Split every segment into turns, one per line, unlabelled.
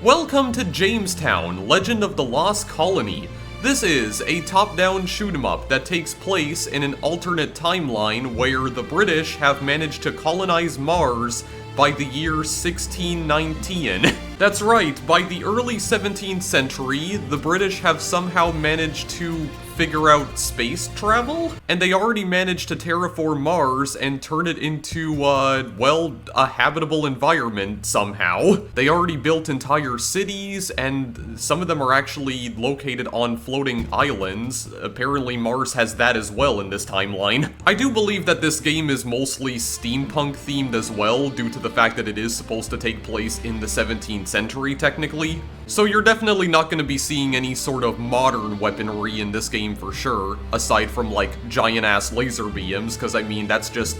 Welcome to Jamestown, Legend of the Lost Colony. This is a top-down shoot-'em-up that takes place in an alternate timeline where the British have managed to colonize Mars by the year 1619. That's right, by the early 17th century, the British have somehow managed to figure out space travel? And they already managed to terraform Mars and turn it into, well, a habitable environment somehow. They already built entire cities, and some of them are actually located on floating islands. Apparently Mars has that as well in this timeline. I do believe that this game is mostly steampunk-themed as well, due to the fact that it is supposed to take place in the 17th century, technically. So you're definitely not going to be seeing any sort of modern weaponry in this game for sure, aside from like giant-ass laser beams, because I mean that's just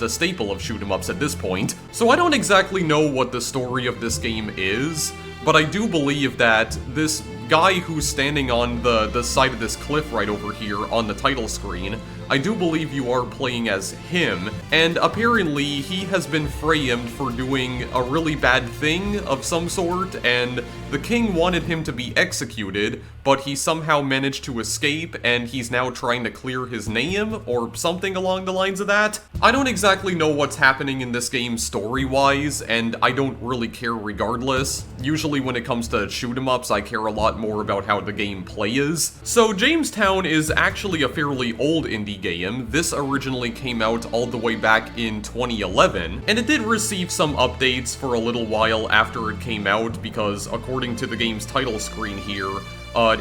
a staple of shoot-'em-ups at this point. So I don't exactly know what the story of this game is, but I do believe that this guy who's standing on the side of this cliff right over here on the title screen, I do believe you are playing as him, and apparently he has been framed for doing a really bad thing of some sort, and the king wanted him to be executed, but he somehow managed to escape, and he's now trying to clear his name, or something along the lines of that. I don't exactly know what's happening in this game story-wise, and I don't really care regardless. Usually when it comes to shoot-'em-ups, I care a lot more about how the gameplay is. So Jamestown is actually a fairly old indie game. This originally came out all the way back in 2011, and it did receive some updates for a little while after it came out, because according to the game's title screen here,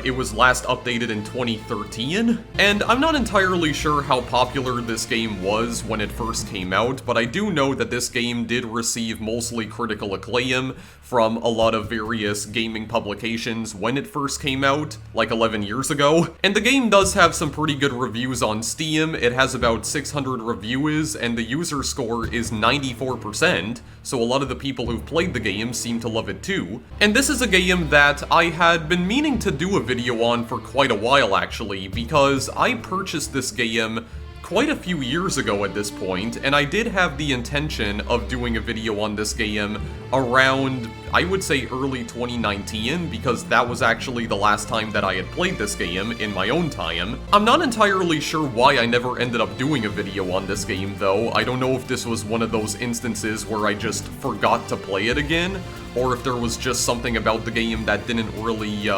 it was last updated in 2013, and I'm not entirely sure how popular this game was when it first came out, but I do know that this game did receive mostly critical acclaim from a lot of various gaming publications when it first came out, like 11 years ago. And the game does have some pretty good reviews on Steam. It has about 600 reviews, and the user score is 94%, so a lot of the people who've played the game seem to love it too. And this is a game that I had been meaning to do a video on for quite a while actually, because I purchased this game quite a few years ago at this point, and I did have the intention of doing a video on this game around, I would say, early 2019, because that was actually the last time that I had played this game in my own time. I'm not entirely sure why I never ended up doing a video on this game though. I don't know if this was one of those instances where I just forgot to play it again, or if there was just something about the game that didn't really,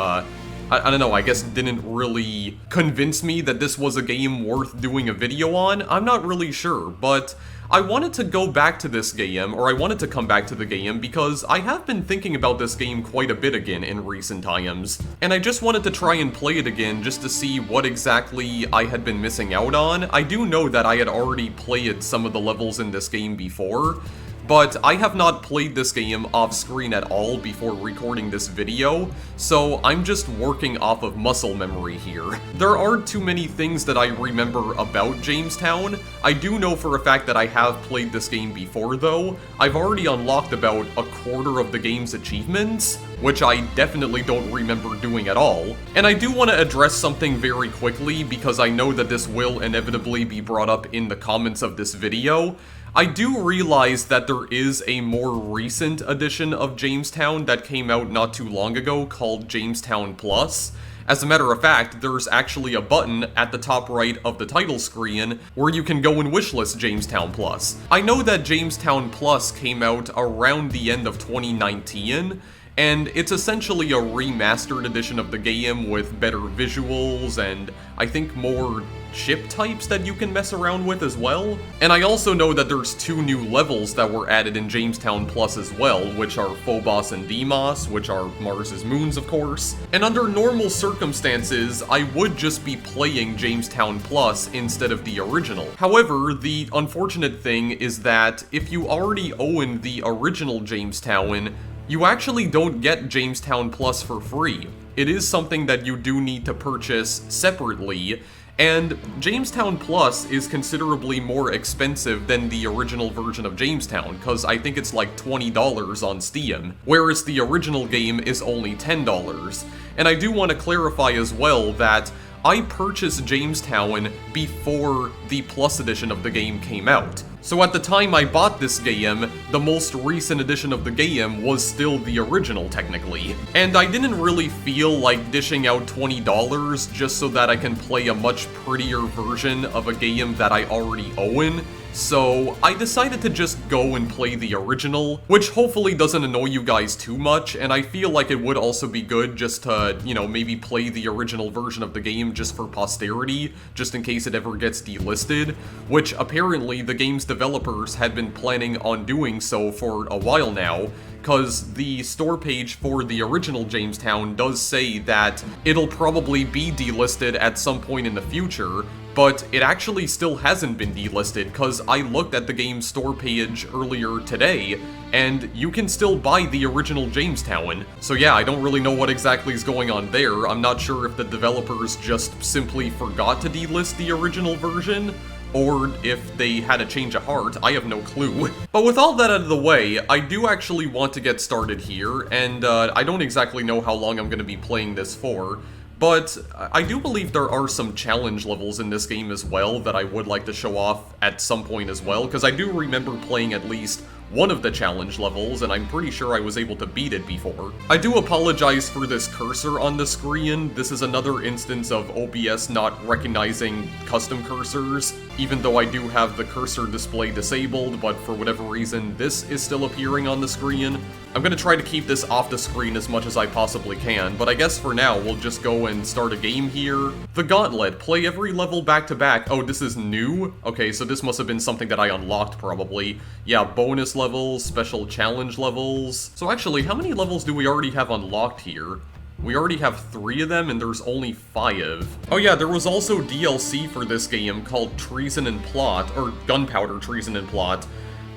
I don't know, I guess didn't really convince me that this was a game worth doing a video on. I'm not really sure, but I wanted to go back to this game, or I wanted to come back to the game, because I have been thinking about this game quite a bit again in recent times, and I just wanted to try and play it again just to see what exactly I had been missing out on. I do know that I had already played some of the levels in this game before, but I have not played this game off-screen at all before recording this video, so I'm just working off of muscle memory here. There aren't too many things that I remember about Jamestown. I do know for a fact that I have played this game before though. I've already unlocked about a quarter of the game's achievements, which I definitely don't remember doing at all. And I do want to address something very quickly, because I know that this will inevitably be brought up in the comments of this video. I do realize that there is a more recent edition of Jamestown that came out not too long ago called Jamestown Plus. As a matter of fact, there's actually a button at the top right of the title screen where you can go and wishlist Jamestown Plus. I know that Jamestown Plus came out around the end of 2019, and it's essentially a remastered edition of the game with better visuals and I think more ship types that you can mess around with as well. And I also know that there's 2 new levels that were added in Jamestown Plus as well, which are Phobos and Deimos, which are Mars's moons of course. And under normal circumstances, I would just be playing Jamestown Plus instead of the original. However, the unfortunate thing is that if you already own the original Jamestown, you actually don't get Jamestown Plus for free. It is something that you do need to purchase separately, and Jamestown Plus is considerably more expensive than the original version of Jamestown, because I think it's like $20 on Steam, whereas the original game is only $10. And I do want to clarify as well that I purchased Jamestown before the Plus edition of the game came out. So at the time I bought this game, the most recent edition of the game was still the original, technically. And I didn't really feel like dishing out $20 just so that I can play a much prettier version of a game that I already own. So I decided to just go and play the original, which hopefully doesn't annoy you guys too much, and I feel like it would also be good just to, you know, maybe play the original version of the game just for posterity, just in case it ever gets delisted, which apparently the game's developers had been planning on doing so for a while now, because the store page for the original Jamestown does say that it'll probably be delisted at some point in the future, but it actually still hasn't been delisted, because I looked at the game's store page earlier today, and you can still buy the original Jamestown. So yeah, I don't really know what exactly is going on there. I'm not sure if the developers just simply forgot to delist the original version, or if they had a change of heart. I have no clue. But with all that out of the way, I do actually want to get started here, and I don't exactly know how long I'm going to be playing this for. But I do believe there are some challenge levels in this game as well that I would like to show off at some point as well, because I do remember playing at least one of the challenge levels, and I'm pretty sure I was able to beat it before. I do apologize for this cursor on the screen. This is another instance of OBS not recognizing custom cursors, even though I do have the cursor display disabled, but for whatever reason, this is still appearing on the screen. I'm gonna try to keep this off the screen as much as I possibly can, but I guess for now, we'll just go and start a game here. The Gauntlet, play every level back to back. Oh, this is new? Okay, so this must have been something that I unlocked probably. Yeah, bonus levels, special challenge levels. So actually, how many levels do we already have unlocked here? We already have 3 of them, and there's only 5. Oh yeah, there was also DLC for this game called Treason and Plot, or Gunpowder Treason and Plot.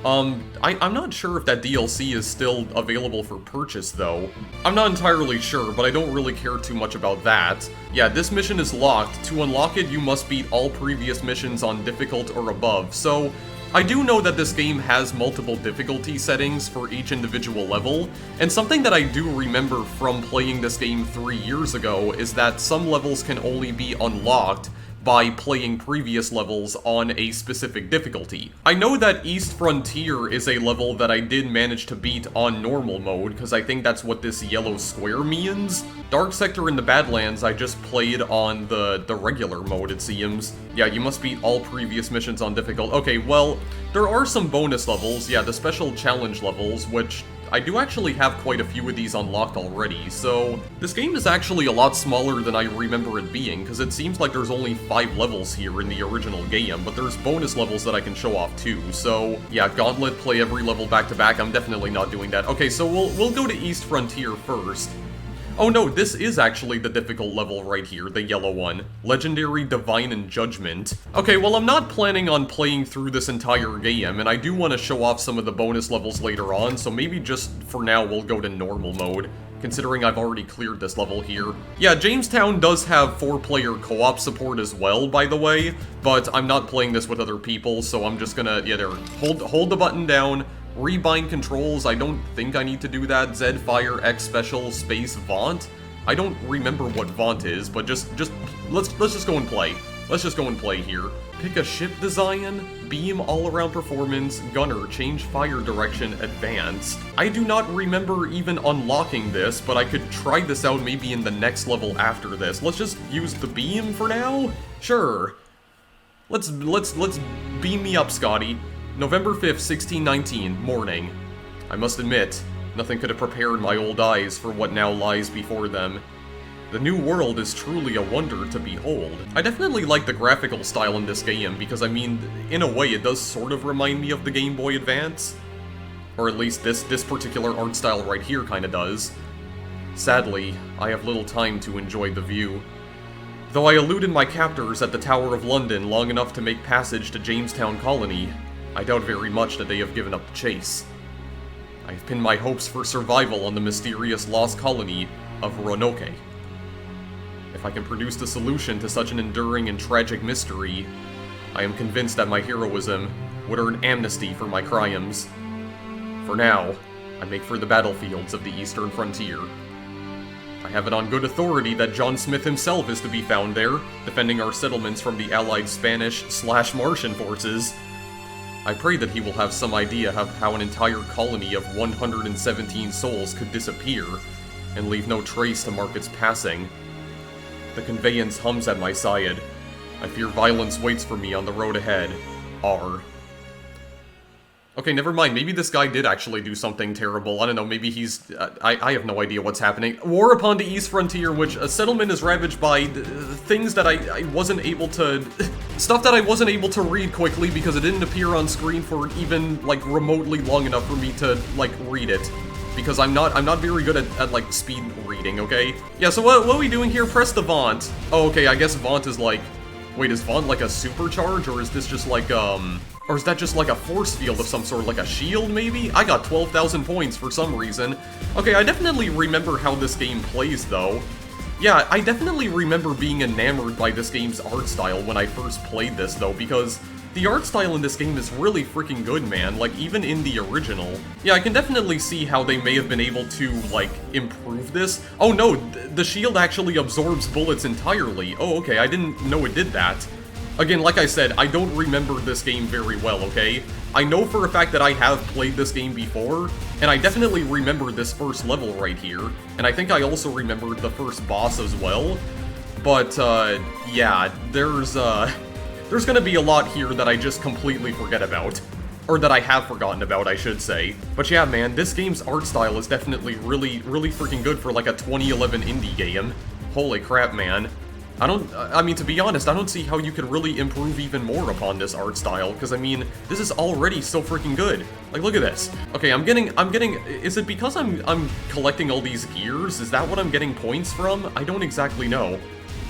I'm not sure if that DLC is still available for purchase, though. I'm not entirely sure, but I don't really care too much about that. Yeah, this mission is locked. To unlock it, you must beat all previous missions on difficult or above, so I do know that this game has multiple difficulty settings for each individual level, and something that I do remember from playing this game 3 years ago is that some levels can only be unlocked by playing previous levels on a specific difficulty. I know that East Frontier is a level that I did manage to beat on normal mode, because I think that's what this yellow square means. Dark Sector in the Badlands I just played on the regular mode, it seems. Yeah, you must beat all previous missions on difficult. Okay, well, there are some bonus levels, yeah, the special challenge levels, which I do actually have quite a few of these unlocked already, so this game is actually a lot smaller than I remember it being, because it seems like there's only 5 levels here in the original game, but there's bonus levels that I can show off too, so yeah, Gauntlet, play every level back to back. I'm definitely not doing that. Okay, so we'll go to East Frontier first. Oh no, this is actually the difficult level right here, the yellow one. Legendary Divine and Judgment. Okay, well I'm not planning on playing through this entire game, and I do want to show off some of the bonus levels later on, so maybe just for now we'll go to normal mode, considering I've already cleared this level here. Yeah, Jamestown does have 4-player co-op support as well, by the way, but I'm not playing this with other people, so I'm just gonna, yeah, there, hold the button down. Rebind controls, I don't think I need to do that. Z Fire X Special Space Vaunt. I don't remember what Vaunt is, but let's just go and play. Let's just go and play here. Pick a ship design, beam all-around performance, gunner, change fire direction, advanced. I do not remember even unlocking this, but I could try this out maybe in the next level after this. Let's just use the beam for now? Sure. Let's beam me up, Scotty. November 5th, 1619, morning. I must admit, nothing could have prepared my old eyes for what now lies before them. The new world is truly a wonder to behold. I definitely like the graphical style in this game, because I mean, in a way it does sort of remind me of the Game Boy Advance. Or at least this particular art style right here kinda does. Sadly, I have little time to enjoy the view. Though I eluded my captors at the Tower of London long enough to make passage to Jamestown Colony, I doubt very much that they have given up the chase. I have pinned my hopes for survival on the mysterious lost colony of Roanoke. If I can produce the solution to such an enduring and tragic mystery, I am convinced that my heroism would earn amnesty for my crimes. For now, I make for the battlefields of the eastern frontier. I have it on good authority that John Smith himself is to be found there, defending our settlements from the allied Spanish/Martian forces. I pray that he will have some idea of how an entire colony of 117 souls could disappear, and leave no trace to mark its passing. The conveyance hums at my side. I fear violence waits for me on the road ahead. R. Okay, never mind. Maybe this guy did actually do something terrible. I don't know, maybe he's... I have no idea what's happening. War upon the East Frontier, which a settlement is ravaged by things that I wasn't able to... stuff that I wasn't able to read quickly because it didn't appear on screen for even, like, remotely long enough for me to, like, read it. Because I'm not very good at like, speed reading, okay? Yeah, so what are we doing here? Press the Vaunt. Oh, okay, I guess Vaunt is like... Wait, is Vaunt like a supercharge, or is this just like, or is that just like a force field of some sort, like a shield, maybe? I got 12,000 points for some reason. Okay, I definitely remember how this game plays, though. Yeah, I definitely remember being enamored by this game's art style when I first played this, though, because the art style in this game is really freaking good, man, like, even in the original. Yeah, I can definitely see how they may have been able to, like, improve this. Oh no, the shield actually absorbs bullets entirely. Oh, okay, I didn't know it did that. Again, like I said, I don't remember this game very well, okay? I know for a fact that I have played this game before, and I definitely remember this first level right here, and I think I also remembered the first boss as well. But, yeah, there's gonna be a lot here that I just completely forget about. Or that I have forgotten about, I should say. But yeah, man, this game's art style is definitely really freaking good for like a 2011 indie game. Holy crap, man. I mean, to be honest, I don't see how you could really improve even more upon this art style, because I mean, this is already so freaking good. Like, look at this. Okay, I'm getting, is it because I'm collecting all these gears? Is that what I'm getting points from? I don't exactly know.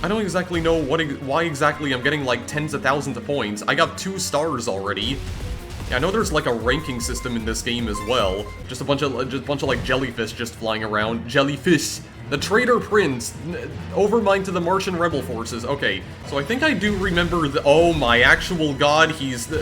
I don't exactly know why exactly I'm getting like tens of thousands of points. I got 2 stars already. Yeah, I know there's like a ranking system in this game as well. Just a bunch of like jellyfish just flying around. Jellyfish! The Traitor Prince! Overmind to the Martian rebel forces. Okay, so I think I do remember the- oh my actual god, he's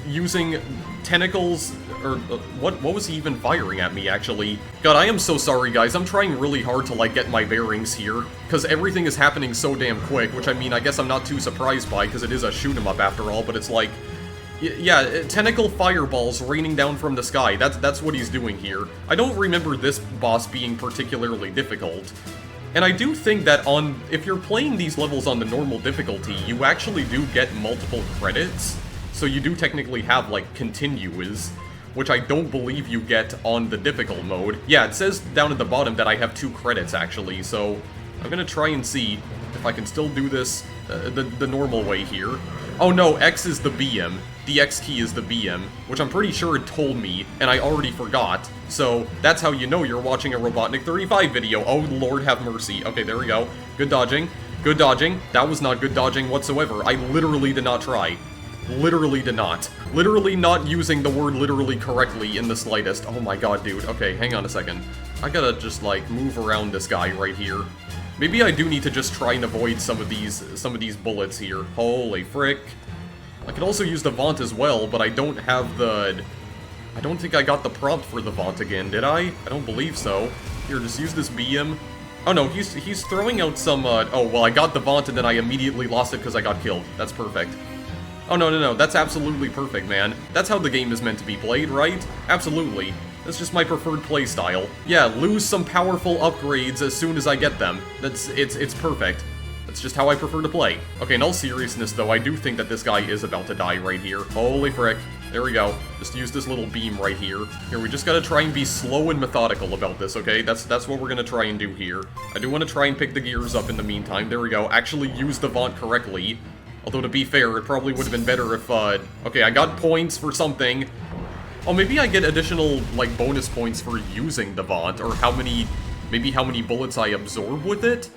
using tentacles, or what was he even firing at me, actually? God, I am so sorry, guys. I'm trying really hard to, like, get my bearings here, because everything is happening so damn quick, which, I mean, I guess I'm not too surprised by, because it is a shoot-'em-up after all, but it's like... Yeah, tentacle fireballs raining down from the sky. That's what he's doing here. I don't remember this boss being particularly difficult. And I do think that if you're playing these levels on the normal difficulty, you actually do get multiple credits. So you do technically have, like, continuous, which I don't believe you get on the difficult mode. Yeah, it says down at the bottom that I have 2 credits, actually, so I'm gonna try and see if I can still do this the normal way here. Oh no, X is the BM. The X key is the BM, which I'm pretty sure it told me, and I already forgot. So, that's how you know you're watching a Robotnik 35 video. Oh, Lord have mercy. Okay, there we go. Good dodging. Good dodging. That was not good dodging whatsoever. I literally did not try. Literally did not. Literally not using the word literally correctly in the slightest. Oh my god, dude. Okay, hang on a second. I gotta just, like, move around this guy right here. Maybe I do need to just try and avoid some of these bullets here. Holy frick. I could also use the Vaunt as well, but I don't have the... I don't think I got the prompt for the Vaunt again, did I? I don't believe so. Here, just use this BM. Oh no, he's throwing out some, oh, well, I got the Vaunt and then I immediately lost it because I got killed. That's perfect. Oh, no, that's absolutely perfect, man. That's how the game is meant to be played, right? Absolutely. That's just my preferred playstyle. Yeah, lose some powerful upgrades as soon as I get them. It's perfect. That's just how I prefer to play. Okay, in all seriousness, though, I do think that this guy is about to die right here. Holy frick. There we go. Just use this little beam right here. Here, we just gotta try and be slow and methodical about this, okay? That's what we're gonna try and do here. I do want to try and pick the gears up in the meantime. There we go. Actually use the Vaunt correctly. Although, to be fair, it probably would have been better if, okay, I got points for something. Oh, maybe I get additional, like, bonus points for using the Vaunt, or maybe how many bullets I absorb with it?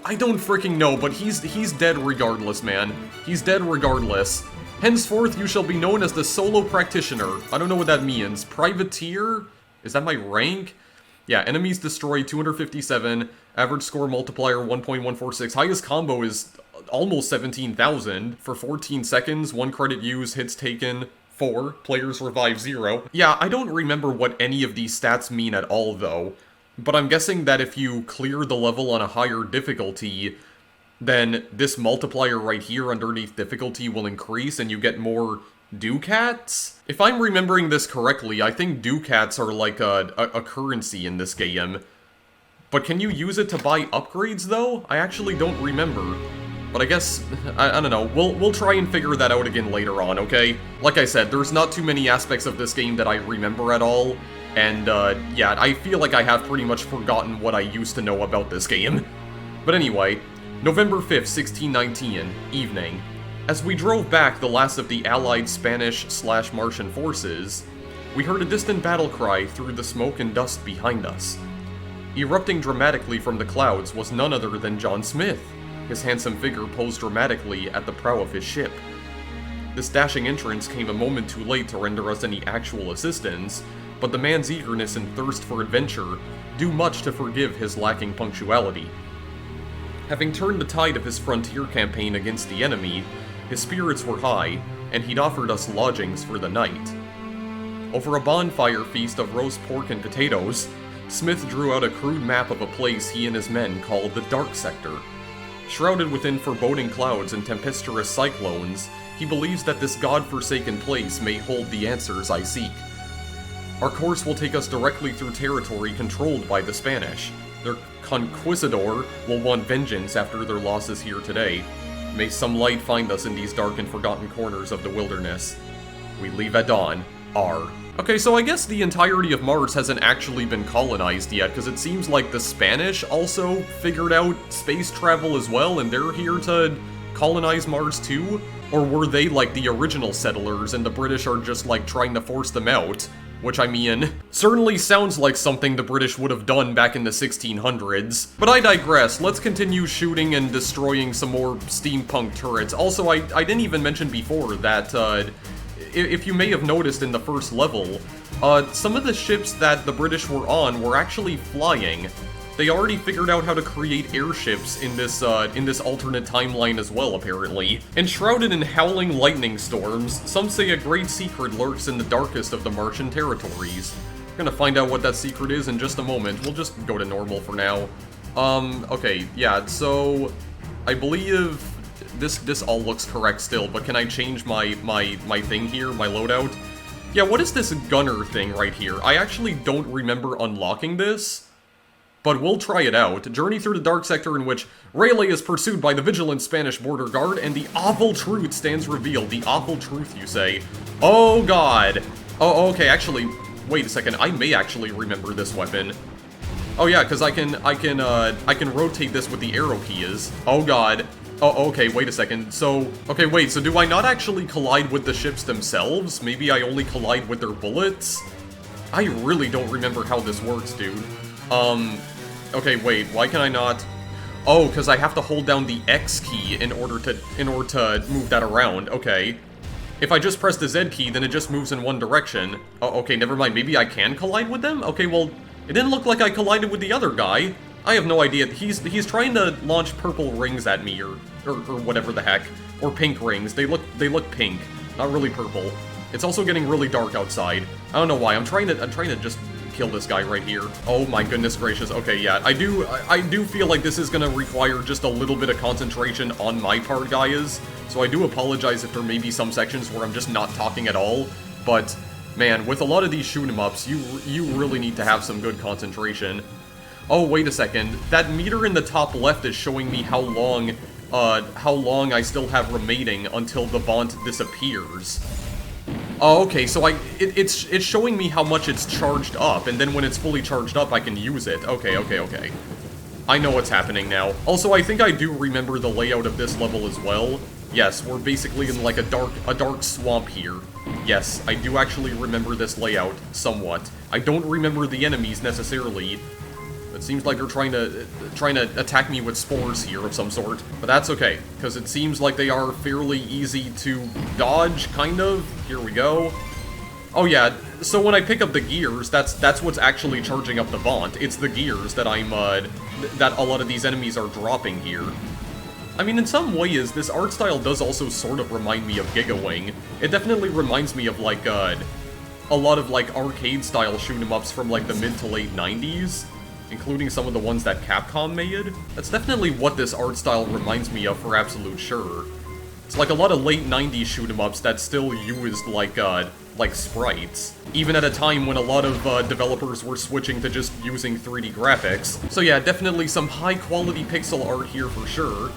I don't freaking know, but he's dead regardless, man. He's dead regardless. Henceforth, you shall be known as the Solo Practitioner. I don't know what that means. Privateer? Is that my rank? Yeah, enemies destroyed 257, average score multiplier 1.146, highest combo is almost 17,000, for 14 seconds, 1 credit used, hits taken 4, players revive 0. Yeah, I don't remember what any of these stats mean at all, though. But I'm guessing that if you clear the level on a higher difficulty, then this multiplier right here underneath difficulty will increase and you get more ducats? If I'm remembering this correctly, I think ducats are like a currency in this game. But can you use it to buy upgrades, though? I actually don't remember. But I guess, I don't know, we'll try and figure that out again later on, okay? Like I said, there's not too many aspects of this game that I remember at all. And, yeah, I feel like I have pretty much forgotten what I used to know about this game. But anyway, November 5th, 1619, evening. As we drove back the last of the Allied Spanish/Martian forces, we heard a distant battle cry through the smoke and dust behind us. Erupting dramatically from the clouds was none other than John Smith, his handsome figure posed dramatically at the prow of his ship. This dashing entrance came a moment too late to render us any actual assistance, but the man's eagerness and thirst for adventure do much to forgive his lacking punctuality. Having turned the tide of his frontier campaign against the enemy, his spirits were high, and he'd offered us lodgings for the night. Over a bonfire feast of roast pork and potatoes, Smith drew out a crude map of a place he and his men called the Dark Sector. Shrouded within foreboding clouds and tempestuous cyclones, he believes that this god-forsaken place may hold the answers I seek. Our course will take us directly through territory controlled by the Spanish. Their conquistador will want vengeance after their losses here today. May some light find us in these dark and forgotten corners of the wilderness. We leave at dawn. R. Okay, so I guess the entirety of Mars hasn't actually been colonized yet, because it seems like the Spanish also figured out space travel as well, and they're here to colonize Mars too? Or were they like the original settlers, and the British are just like trying to force them out? Which, I mean, certainly sounds like something the British would have done back in the 1600s. But I digress, let's continue shooting and destroying some more steampunk turrets. Also, I didn't even mention before that, if you may have noticed in the first level, some of the ships that the British were on were actually flying. They already figured out how to create airships in this alternate timeline as well, apparently. Enshrouded in howling lightning storms, some say a great secret lurks in the darkest of the Martian territories. We're gonna find out what that secret is in just a moment. We'll just go to normal for now. Okay, yeah, so I believe this all looks correct still, but can I change my thing here, my loadout? Yeah, what is this gunner thing right here? I actually don't remember unlocking this, but we'll try it out. Journey through the dark sector in which Rayleigh is pursued by the vigilant Spanish border guard, and the awful truth stands revealed. The awful truth, you say? Oh god. Oh, okay, actually, wait a second. I may actually remember this weapon. Oh yeah, because I can rotate this with the arrow keys. Oh god. Oh, okay, wait a second. So, okay, wait, so do I not actually collide with the ships themselves? Maybe I only collide with their bullets? I really don't remember how this works, dude. Okay, wait, why can I not? Oh, because I have to hold down the X key in order to move that around. Okay. If I just press the Z key, then it just moves in one direction. Oh, okay, never mind. Maybe I can collide with them? Okay, well, it didn't look like I collided with the other guy. I have no idea. He's trying to launch purple rings at me, or whatever the heck, or pink rings. They look pink, not really purple. It's also getting really dark outside. I don't know why. I'm trying to just kill this guy right here. Oh my goodness gracious. Okay, yeah, I do feel like this is gonna require just a little bit of concentration on my part, guys. So I do apologize if there may be some sections where I'm just not talking at all. But man, with a lot of these shoot 'em ups, you really need to have some good concentration. Oh, wait a second. That meter in the top left is showing me how long I still have remaining until the Vaunt disappears. Oh, okay, so it's showing me how much it's charged up, and then when it's fully charged up, I can use it. Okay. I know what's happening now. Also, I think I do remember the layout of this level as well. Yes, we're basically in like a dark swamp here. Yes, I do actually remember this layout somewhat. I don't remember the enemies necessarily. It seems like they're trying to attack me with spores here of some sort. But that's okay, because it seems like they are fairly easy to dodge, kind of. Here we go. Oh yeah, so when I pick up the gears, that's what's actually charging up the Vaunt. It's the gears that that a lot of these enemies are dropping here. I mean, in some ways, this art style does also sort of remind me of Gigawing. It definitely reminds me of like a lot of like arcade style shoot 'em ups from like the mid to late 90s. including some of the ones that Capcom made. That's definitely what this art style reminds me of for absolute sure. It's like a lot of late 90s shoot-em-ups that still used, like sprites, even at a time when a lot of developers were switching to just using 3D graphics. So yeah, definitely some high-quality pixel art here for sure.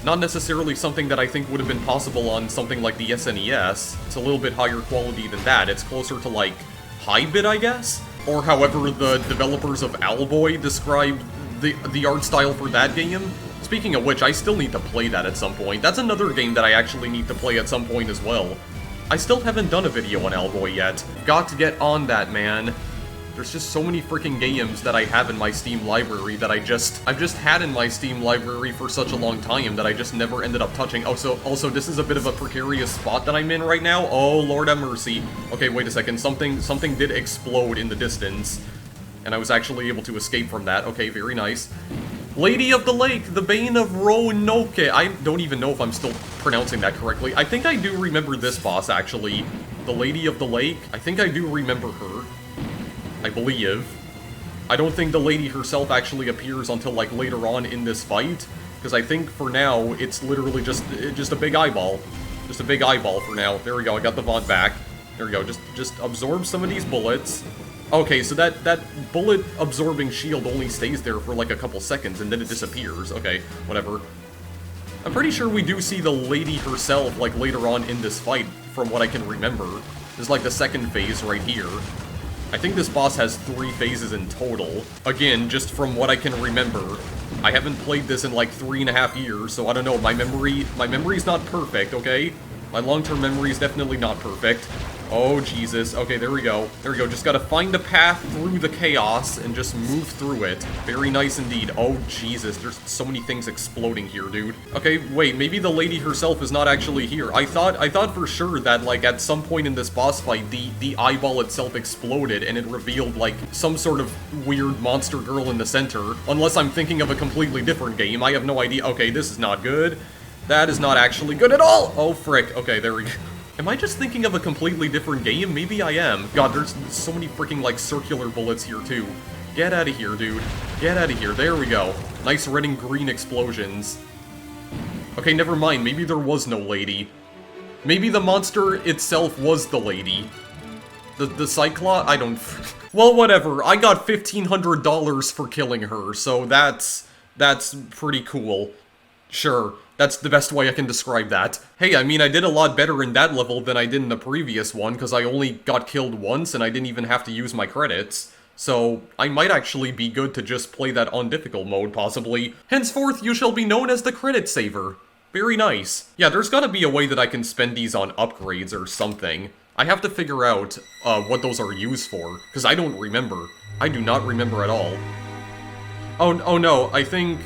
Not necessarily something that I think would have been possible on something like the SNES. It's a little bit higher quality than that. It's closer to, like, high-bit, I guess? Or however the developers of Owlboy described the art style for that game. Speaking of which, I still need to play that at some point. That's another game that I actually need to play at some point as well. I still haven't done a video on Owlboy yet. Got to get on that, man. There's just so many freaking games that I have in my Steam library that I've just had in my Steam library for such a long time that I just never ended up touching. Oh, so also this is a bit of a precarious spot that I'm in right now. Oh, Lord have mercy. Okay, wait a second. Something did explode in the distance, and I was actually able to escape from that. Okay, very nice. Lady of the Lake, the Bane of Roanoke. I don't even know if I'm still pronouncing that correctly. I think I do remember this boss, actually. The Lady of the Lake. I think I do remember her. I believe. I don't think the lady herself actually appears until, like, later on in this fight, because I think for now, it's literally just a big eyeball. Just a big eyeball for now. There we go, I got the Vaunt back. There we go, just absorb some of these bullets. Okay, so that bullet-absorbing shield only stays there for, like, a couple seconds, and then it disappears. Okay, whatever. I'm pretty sure we do see the lady herself, like, later on in this fight, from what I can remember. This is, like, the second phase right here. I think this boss has 3 phases in total. Again, just from what I can remember. I haven't played this in like 3.5 years, so I don't know, my memory's not perfect, okay? My long-term memory is definitely not perfect. Oh, Jesus. Okay, there we go. There we go. Just gotta find a path through the chaos and just move through it. Very nice indeed. Oh, Jesus. There's so many things exploding here, dude. Okay, wait. Maybe the lady herself is not actually here. I thought for sure that, like, at some point in this boss fight, the eyeball itself exploded and it revealed, like, some sort of weird monster girl in the center. Unless I'm thinking of a completely different game. I have no idea. Okay, this is not good. That is not actually good at all! Oh, frick. Okay, there we go. Am I just thinking of a completely different game? Maybe I am. God, there's so many freaking, like, circular bullets here, too. Get out of here, dude. Get out of here. There we go. Nice red and green explosions. Okay, never mind. Maybe there was no lady. Maybe the monster itself was the lady. The Cyclops? I don't... Well, whatever. I got $1,500 for killing her, so that's pretty cool. Sure. That's the best way I can describe that. Hey, I mean, I did a lot better in that level than I did in the previous one, because I only got killed once and I didn't even have to use my credits. So, I might actually be good to just play that on difficult mode, possibly. Henceforth, you shall be known as the credit saver. Very nice. Yeah, there's gotta be a way that I can spend these on upgrades or something. I have to figure out what those are used for, because I don't remember. I do not remember at all. Oh no, I think...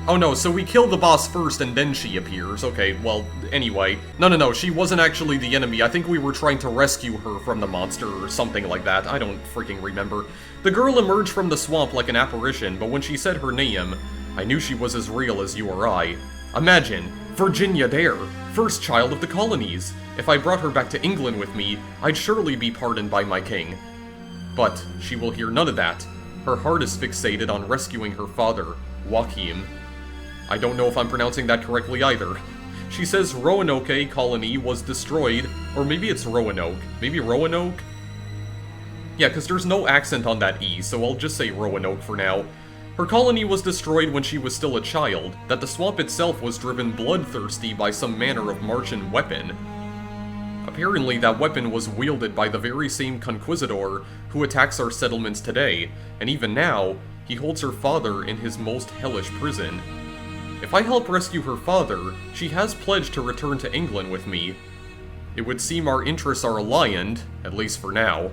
Oh no, so we kill the boss first and then she appears. Okay, well, anyway. No, she wasn't actually the enemy. I think we were trying to rescue her from the monster or something like that. I don't freaking remember. The girl emerged from the swamp like an apparition, but when she said her name, I knew she was as real as you or I. Imagine, Virginia Dare, first child of the colonies. If I brought her back to England with me, I'd surely be pardoned by my king. But she will hear none of that. Her heart is fixated on rescuing her father, Joachim. I don't know if I'm pronouncing that correctly either. She says Roanoke colony was destroyed, or maybe it's Roanoke. Maybe Roanoke? Yeah, because there's no accent on that E, so I'll just say Roanoke for now. Her colony was destroyed when she was still a child, that the swamp itself was driven bloodthirsty by some manner of Martian weapon. Apparently that weapon was wielded by the very same conquistador who attacks our settlements today, and even now, he holds her father in his most hellish prison. If I help rescue her father, she has pledged to return to England with me. It would seem our interests are aligned, at least for now.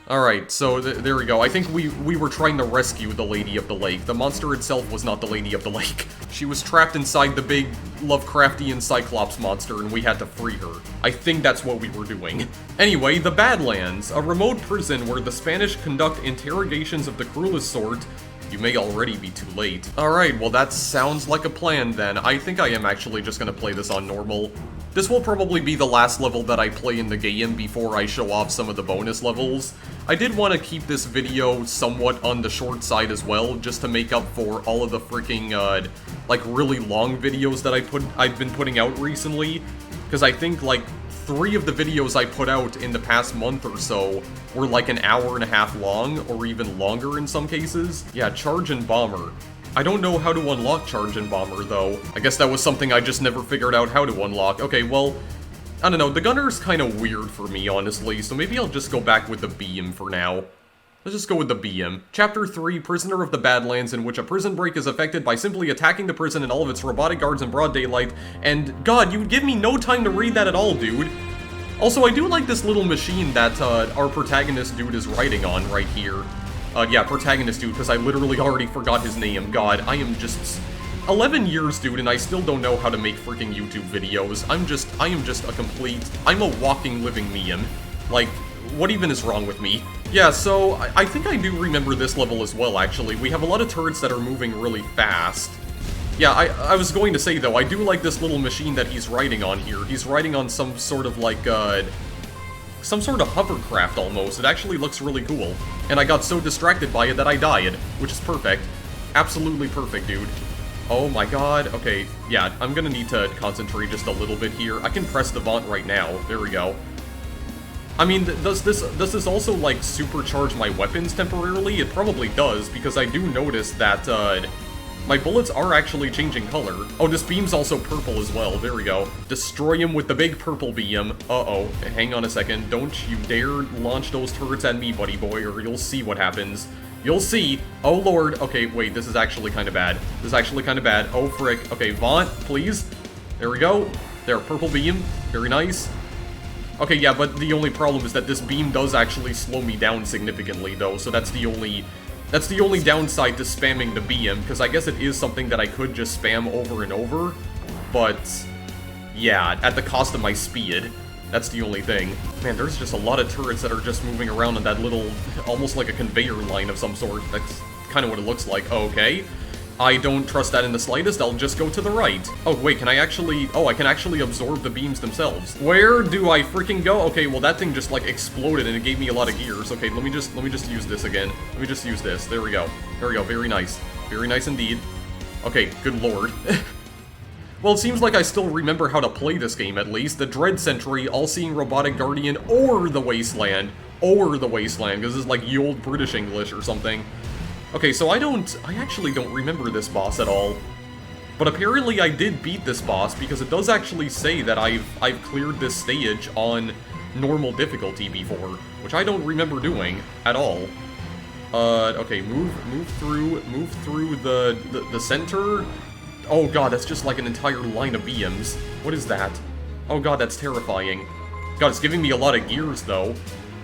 Alright, so there we go. I think we were trying to rescue the Lady of the Lake. The monster itself was not the Lady of the Lake. She was trapped inside the big Lovecraftian Cyclops monster and we had to free her. I think that's what we were doing. Anyway, the Badlands, a remote prison where the Spanish conduct interrogations of the cruelest sort. You may already be too late. Alright, well that sounds like a plan then. I think I am actually just gonna play this on normal. This will probably be the last level that I play in the game before I show off some of the bonus levels. I did want to keep this video somewhat on the short side as well, just to make up for all of the freaking, like, really long videos that I've been putting out recently. Because I think, like, 3 of the videos I put out in the past month or so were like an hour and a half long, or even longer in some cases. Yeah, Charge and Bomber. I don't know how to unlock Charge and Bomber, though. I guess that was something I just never figured out how to unlock. Okay, well, I don't know, the Gunner's kind of weird for me, honestly, so maybe I'll just go back with the Beam for now. Let's just go with the BM. Chapter 3, Prisoner of the Badlands, in which a prison break is effected by simply attacking the prison and all of its robotic guards in broad daylight, and god, you would give me no time to read that at all, dude. Also, I do like this little machine that our protagonist dude is riding on right here. Yeah, protagonist dude, because I literally already forgot his name. God, I am just 11 years, dude, and I still don't know how to make freaking YouTube videos. I am just a complete, I'm a walking, living meme. Like, what even is wrong with me? Yeah, so, I think I do remember this level as well, actually. We have a lot of turrets that are moving really fast. Yeah, I was going to say, though, I do like this little machine that he's riding on here. He's riding on some sort of, like, some sort of hovercraft, almost. It actually looks really cool. And I got so distracted by it that I died, which is perfect. Absolutely perfect, dude. Oh my god. Okay, yeah, I'm gonna need to concentrate just a little bit here. I can press the Vaunt right now. There we go. I mean, does this also, like, supercharge my weapons temporarily? It probably does, because I do notice that, my bullets are actually changing color. Oh, this beam's also purple as well. There we go. Destroy him with the big purple beam. Uh-oh. Hang on a second. Don't you dare launch those turrets at me, buddy boy, or you'll see what happens. You'll see. Oh, lord. Okay, wait. This is actually kind of bad. This is actually kind of bad. Oh, frick. Okay, Vaunt, please. There we go. There, purple beam. Very nice. Okay, yeah, but the only problem is that this beam does actually slow me down significantly, though, so that's the only downside to spamming the BM, because I guess it is something that I could just spam over and over, but yeah, at the cost of my speed. That's the only thing. Man, there's just a lot of turrets that are just moving around on that little, almost like a conveyor line of some sort. That's kind of what it looks like. Okay. I don't trust that in the slightest. I'll just go to the right. Oh, wait, can I actually... Oh, I can actually absorb the beams themselves. Where do I freaking go? Okay, well, that thing just, like, exploded and it gave me a lot of gears. Okay, let me just use this again. Let me just use this. There we go. There we go. Very nice. Very nice indeed. Okay, good lord. Well, it seems like I still remember how to play this game, at least. The Dread Sentry, All-Seeing Robotic Guardian, or the Wasteland. Or the Wasteland, because this is like the old British English or something. Okay, so I actually don't remember this boss at all. But apparently I did beat this boss, because it does actually say that I've cleared this stage on normal difficulty before, which I don't remember doing at all. Okay, move through the center. Oh god, that's just like an entire line of beams. What is that? Oh god, that's terrifying. God, it's giving me a lot of gears, though.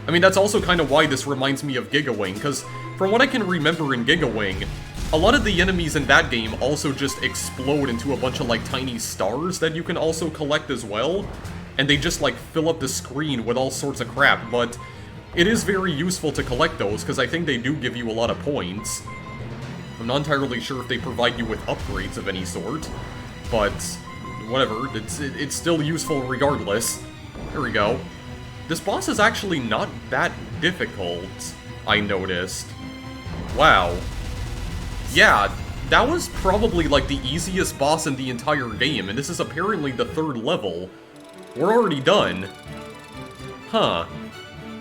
I mean, that's also kind of why this reminds me of Gigawing, because from what I can remember in Gigawing, a lot of the enemies in that game also just explode into a bunch of, like, tiny stars that you can also collect as well, and they just, like, fill up the screen with all sorts of crap, but it is very useful to collect those, because I think they do give you a lot of points. I'm not entirely sure if they provide you with upgrades of any sort, but whatever, it's still useful regardless. There we go. This boss is actually not that difficult, I noticed. Wow. Yeah, that was probably like the easiest boss in the entire game, and this is apparently the 3rd level. We're already done. Huh.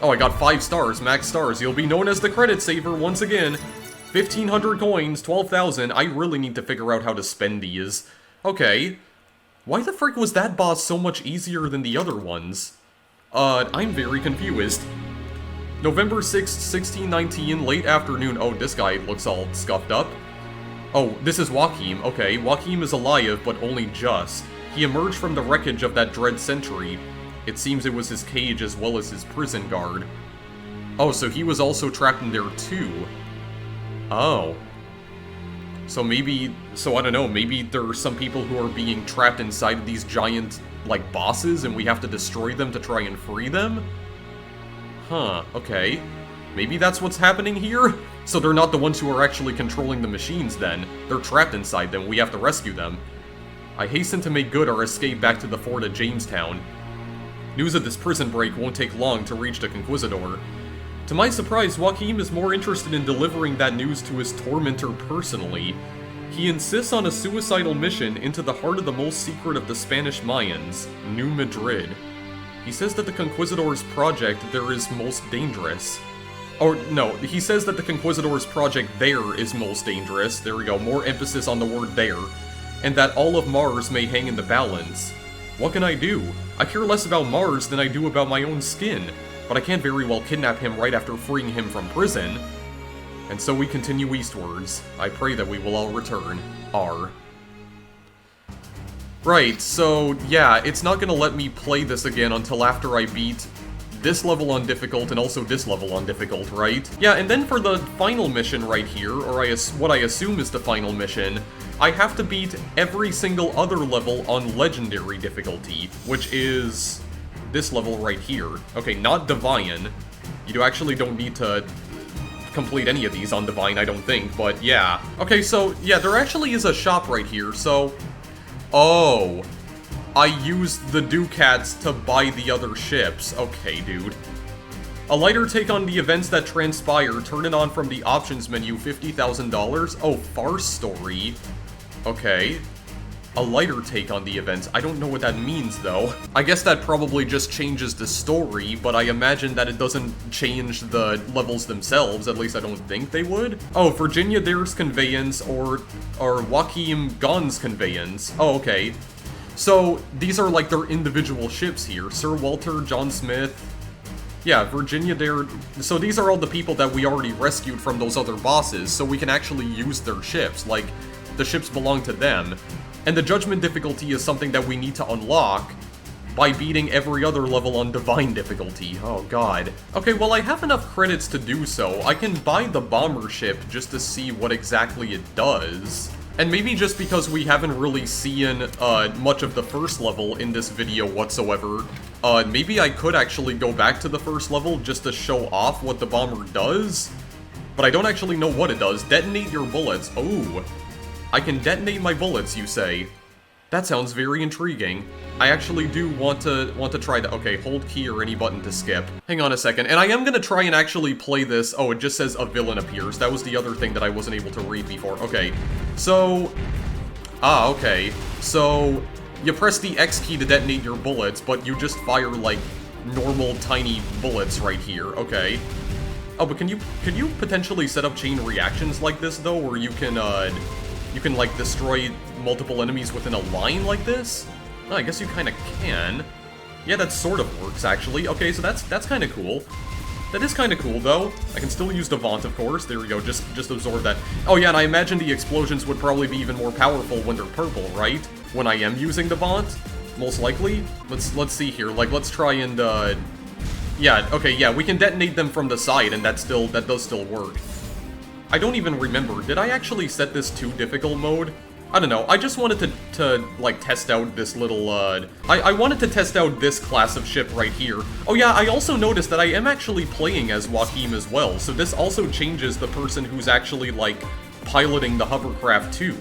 Oh, I got 5 stars, max stars. You'll be known as the credit saver once again. 1,500 coins, 12,000. I really need to figure out how to spend these. Okay. Why the frick was that boss so much easier than the other ones? I'm very confused. November 6th, 1619, late afternoon. Oh, this guy looks all scuffed up. Oh, this is Joachim. Okay, Joachim is alive, but only just. He emerged from the wreckage of that Dread Sentry. It seems it was his cage as well as his prison guard. Oh, so he was also trapped in there too. Oh. So maybe, I don't know, maybe there are some people who are being trapped inside of these giant, like, bosses, and we have to destroy them to try and free them? Huh, okay. Maybe that's what's happening here? So they're not the ones who are actually controlling the machines, then. They're trapped inside them, we have to rescue them. I hasten to make good our escape back to the fort at Jamestown. News of this prison break won't take long to reach the Conquistador. To my surprise, Joachim is more interested in delivering that news to his tormentor personally. He insists on a suicidal mission into the heart of the most secret of the Spanish Mayans, New Madrid. He says that the Conquistador's project there is most dangerous. Or, no, he says that the Conquistador's project there is most dangerous, there we go, more emphasis on the word there, and that all of Mars may hang in the balance. What can I do? I care less about Mars than I do about my own skin, but I can't very well kidnap him right after freeing him from prison. And so we continue eastwards. I pray that we will all return. R. Right, so yeah, it's not gonna let me play this again until after I beat this level on difficult and also this level on difficult, right? Yeah, and then for the final mission right here, or what I assume is the final mission, I have to beat every single other level on legendary difficulty, which is this level right here. Okay, not Divine. You actually don't need to complete any of these on Divine, I don't think, but yeah. Okay, so, yeah, there actually is a shop right here, so... Oh, I used the Ducats to buy the other ships. Okay, dude. A lighter take on the events that transpire, turn it on from the options menu, $50,000. Oh, farce story. Okay. A lighter take on the events. I don't know what that means, though. I guess that probably just changes the story, but I imagine that it doesn't change the levels themselves. At least I don't think they would. Oh, Virginia Dare's conveyance or Joachim Gahn's conveyance. Oh, okay. So, these are like their individual ships here. Sir Walter, John Smith. Yeah, Virginia Dare. So these are all the people that we already rescued from those other bosses, so we can actually use their ships. Like, the ships belong to them. And the Judgment difficulty is something that we need to unlock by beating every other level on Divine difficulty. Oh god. Okay, well I have enough credits to do so. I can buy the bomber ship just to see what exactly it does. And maybe just because we haven't really seen much of the first level in this video whatsoever, maybe I could actually go back to the first level just to show off what the bomber does. But I don't actually know what it does. Detonate your bullets. Oh. I can detonate my bullets, you say? That sounds very intriguing. I actually do want to try that. Okay, hold key or any button to skip. Hang on a second, and I am gonna try and actually play this. Oh, it just says a villain appears. That was the other thing that I wasn't able to read before. Okay, so... okay. So, you press the X key to detonate your bullets, but you just fire, like, normal, tiny bullets right here. Okay. Oh, but can you potentially set up chain reactions like this, though, where you can, like, destroy multiple enemies within a line like this? Oh, I guess you kinda can. Yeah, that sort of works, actually. Okay, so that's kinda cool. That is kinda cool, though. I can still use Devant, of course. There we go, just absorb that. Oh yeah, and I imagine the explosions would probably be even more powerful when they're purple, right? When I am using Devant? Most likely? Let's see here. Like, let's try and, yeah, okay, yeah, we can detonate them from the side, and that does still work. I don't even remember. Did I actually set this to difficult mode? I don't know. I just wanted to like, test out this little, I wanted to test out this class of ship right here. Oh yeah, I also noticed that I am actually playing as Joachim as well, so this also changes the person who's actually, like, piloting the hovercraft too.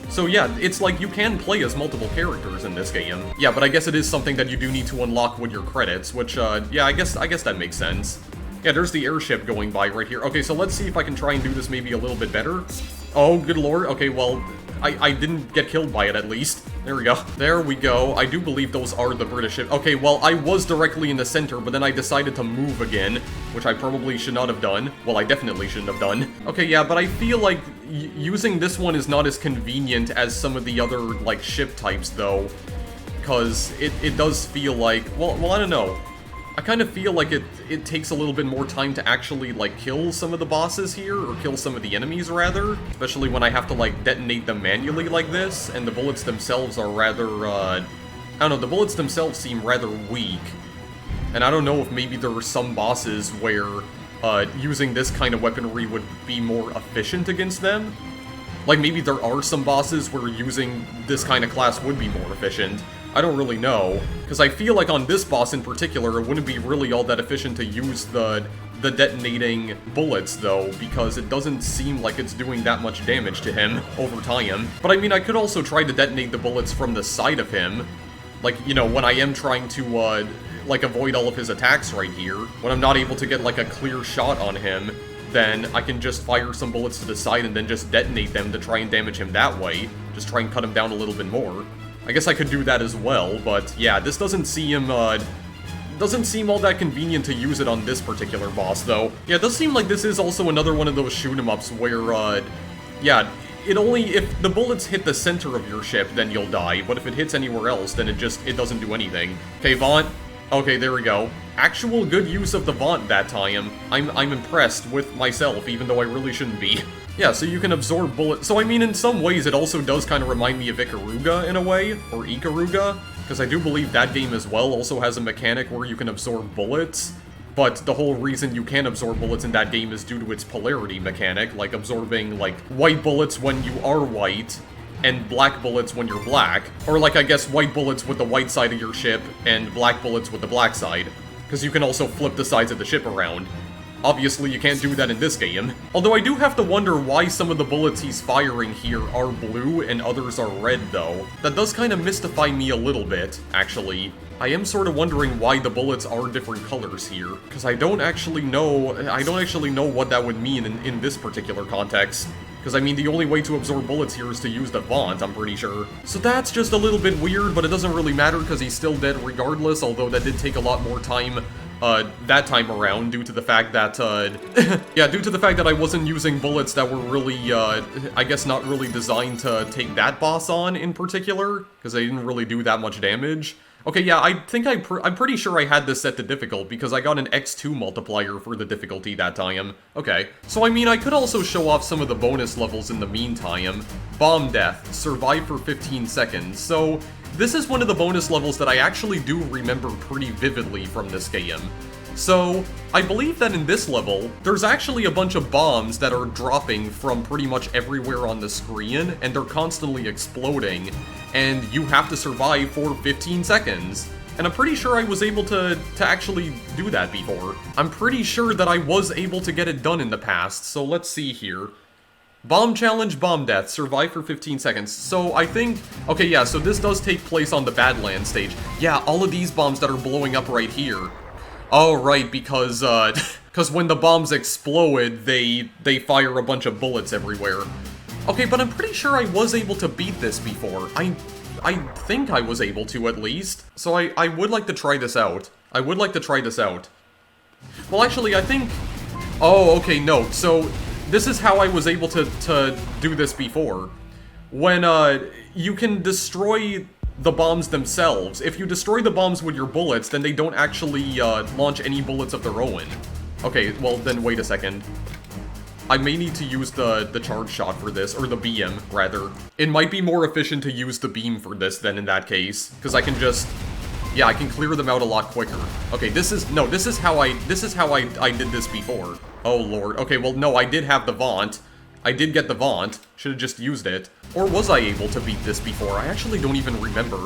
So yeah, it's like you can play as multiple characters in this game. Yeah, but I guess it is something that you do need to unlock with your credits, which, yeah, I guess that makes sense. Yeah, there's the airship going by right here. Okay, so let's see if I can try and do this maybe a little bit better. Oh, good lord. Okay, well, I didn't get killed by it, at least. There we go. There we go. I do believe those are the British ships. Okay, well, I was directly in the center, but then I decided to move again, which I probably should not have done. Well, I definitely shouldn't have done. Okay, yeah, but I feel like using this one is not as convenient as some of the other, like, ship types, though. Because it does feel like... Well, I don't know. I kind of feel like it takes a little bit more time to actually, like, kill some of the bosses here, or kill some of the enemies, rather. Especially when I have to, like, detonate them manually like this, and the bullets themselves are rather, I don't know, the bullets themselves seem rather weak. And I don't know if maybe there are some bosses where, using this kind of weaponry would be more efficient against them. Like, maybe there are some bosses where using this kind of class would be more efficient. I don't really know. Because I feel like on this boss in particular, it wouldn't be really all that efficient to use the detonating bullets, though, because it doesn't seem like it's doing that much damage to him over time. But I mean, I could also try to detonate the bullets from the side of him. Like, you know, when I am trying to, like, avoid all of his attacks right here. When I'm not able to get, like, a clear shot on him, then I can just fire some bullets to the side and then just detonate them to try and damage him that way. Just try and cut him down a little bit more. I guess I could do that as well, but yeah, this doesn't seem all that convenient to use it on this particular boss, though. Yeah, it does seem like this is also another one of those shoot-em-ups where, yeah, if the bullets hit the center of your ship, then you'll die, but if it hits anywhere else, then it doesn't do anything. Okay, Vaunt. Okay, there we go. Actual good use of the Vaunt that time. I'm impressed with myself, even though I really shouldn't be. Yeah, so you can absorb bullets. So I mean, in some ways, it also does kind of remind me of Ikaruga in a way, or Ikaruga, because I do believe that game as well also has a mechanic where you can absorb bullets. But the whole reason you can absorb bullets in that game is due to its polarity mechanic, like absorbing, like, white bullets when you are white, and black bullets when you're black. Or, like, I guess white bullets with the white side of your ship, and black bullets with the black side. Because you can also flip the sides of the ship around. Obviously, you can't do that in this game. Although I do have to wonder why some of the bullets he's firing here are blue and others are red, though. That does kind of mystify me a little bit, actually. I am sort of wondering why the bullets are different colors here, because I don't actually know what that would mean in this particular context. Because, I mean, the only way to absorb bullets here is to use the Vaunt, I'm pretty sure. So that's just a little bit weird, but it doesn't really matter because he's still dead regardless, although that did take a lot more time that time around, due to the fact that, yeah, due to the fact that I wasn't using bullets that were really, I guess not really designed to take that boss on in particular, because they didn't really do that much damage. Okay, yeah, I think I'm pretty sure I had this set to difficult, because I got an X2 multiplier for the difficulty that time. Okay, so I mean, I could also show off some of the bonus levels in the meantime. Bomb Death, survive for 15 seconds, so this is one of the bonus levels that I actually do remember pretty vividly from this game. So, I believe that in this level, there's actually a bunch of bombs that are dropping from pretty much everywhere on the screen, and they're constantly exploding, and you have to survive for 15 seconds. And I'm pretty sure I was able to actually do that before. I'm pretty sure that I was able to get it done in the past, so let's see here. Bomb Challenge, Bomb Death, survive for 15 seconds. So I think, okay, yeah, so this does take place on the Badlands stage. Yeah, all of these bombs that are blowing up right here. Oh, right, because when the bombs explode, they fire a bunch of bullets everywhere. Okay, but I'm pretty sure I was able to beat this before. I think I was able to, at least. So I would like to try this out. I would like to try this out. Well, actually, I think... Oh, okay, no, so... This is how I was able to do this before. When, you can destroy the bombs themselves. If you destroy the bombs with your bullets, then they don't actually, launch any bullets of their own. Okay, well, then wait a second. I may need to use the charge shot for this, or the beam, rather. It might be more efficient to use the beam for this then in that case, because I can just... Yeah, I can clear them out a lot quicker. Okay, this is how I did this before. Oh lord. Okay, well no, I did have the Vaunt. I did get the Vaunt. Should have just used it. Or was I able to beat this before? I actually don't even remember.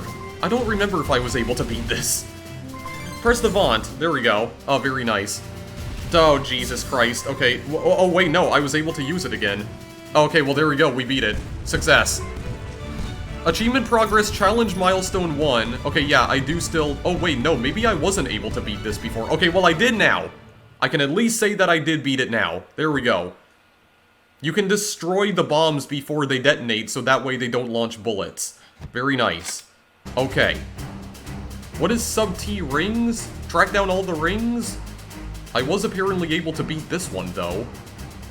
I don't remember if I was able to beat this. Press the Vaunt. There we go. Oh, very nice. Oh, Jesus Christ. Okay. Oh, wait, no, I was able to use it again. Okay, well, there we go. We beat it. Success. Achievement progress, challenge milestone 1. Okay, yeah, I do still... Oh, wait, no, maybe I wasn't able to beat this before. Okay, well, I did now. I can at least say that I did beat it now. There we go. You can destroy the bombs before they detonate, so that way they don't launch bullets. Very nice. Okay. What is sub-T rings? Track down all the rings? I was apparently able to beat this one, though.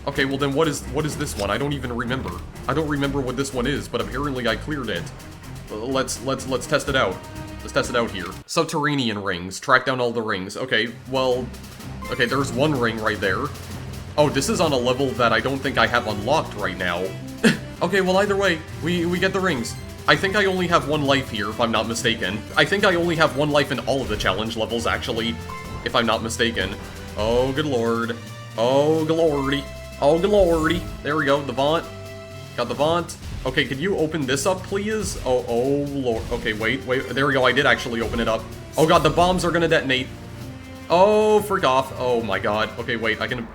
Okay, well then what is this one? I don't even remember. I don't remember what this one is, but apparently I cleared it. Let's test it out. Let's test it out here. Subterranean rings. Track down all the rings. Okay, well... Okay, there's one ring right there. Oh, this is on a level that I don't think I have unlocked right now. Okay, well either way, we get the rings. I think I only have one life here, if I'm not mistaken. I think I only have one life in all of the challenge levels, actually, if I'm not mistaken. Oh, good lord. Oh, glordy. Oh, glordy. There we go, the Vaunt. Got the Vaunt. Okay, could you open this up, please? Oh, lord. Okay, wait. There we go. I did actually open it up. Oh god, the bombs are gonna detonate. Oh, frick off. Oh my god. Okay, wait, I can...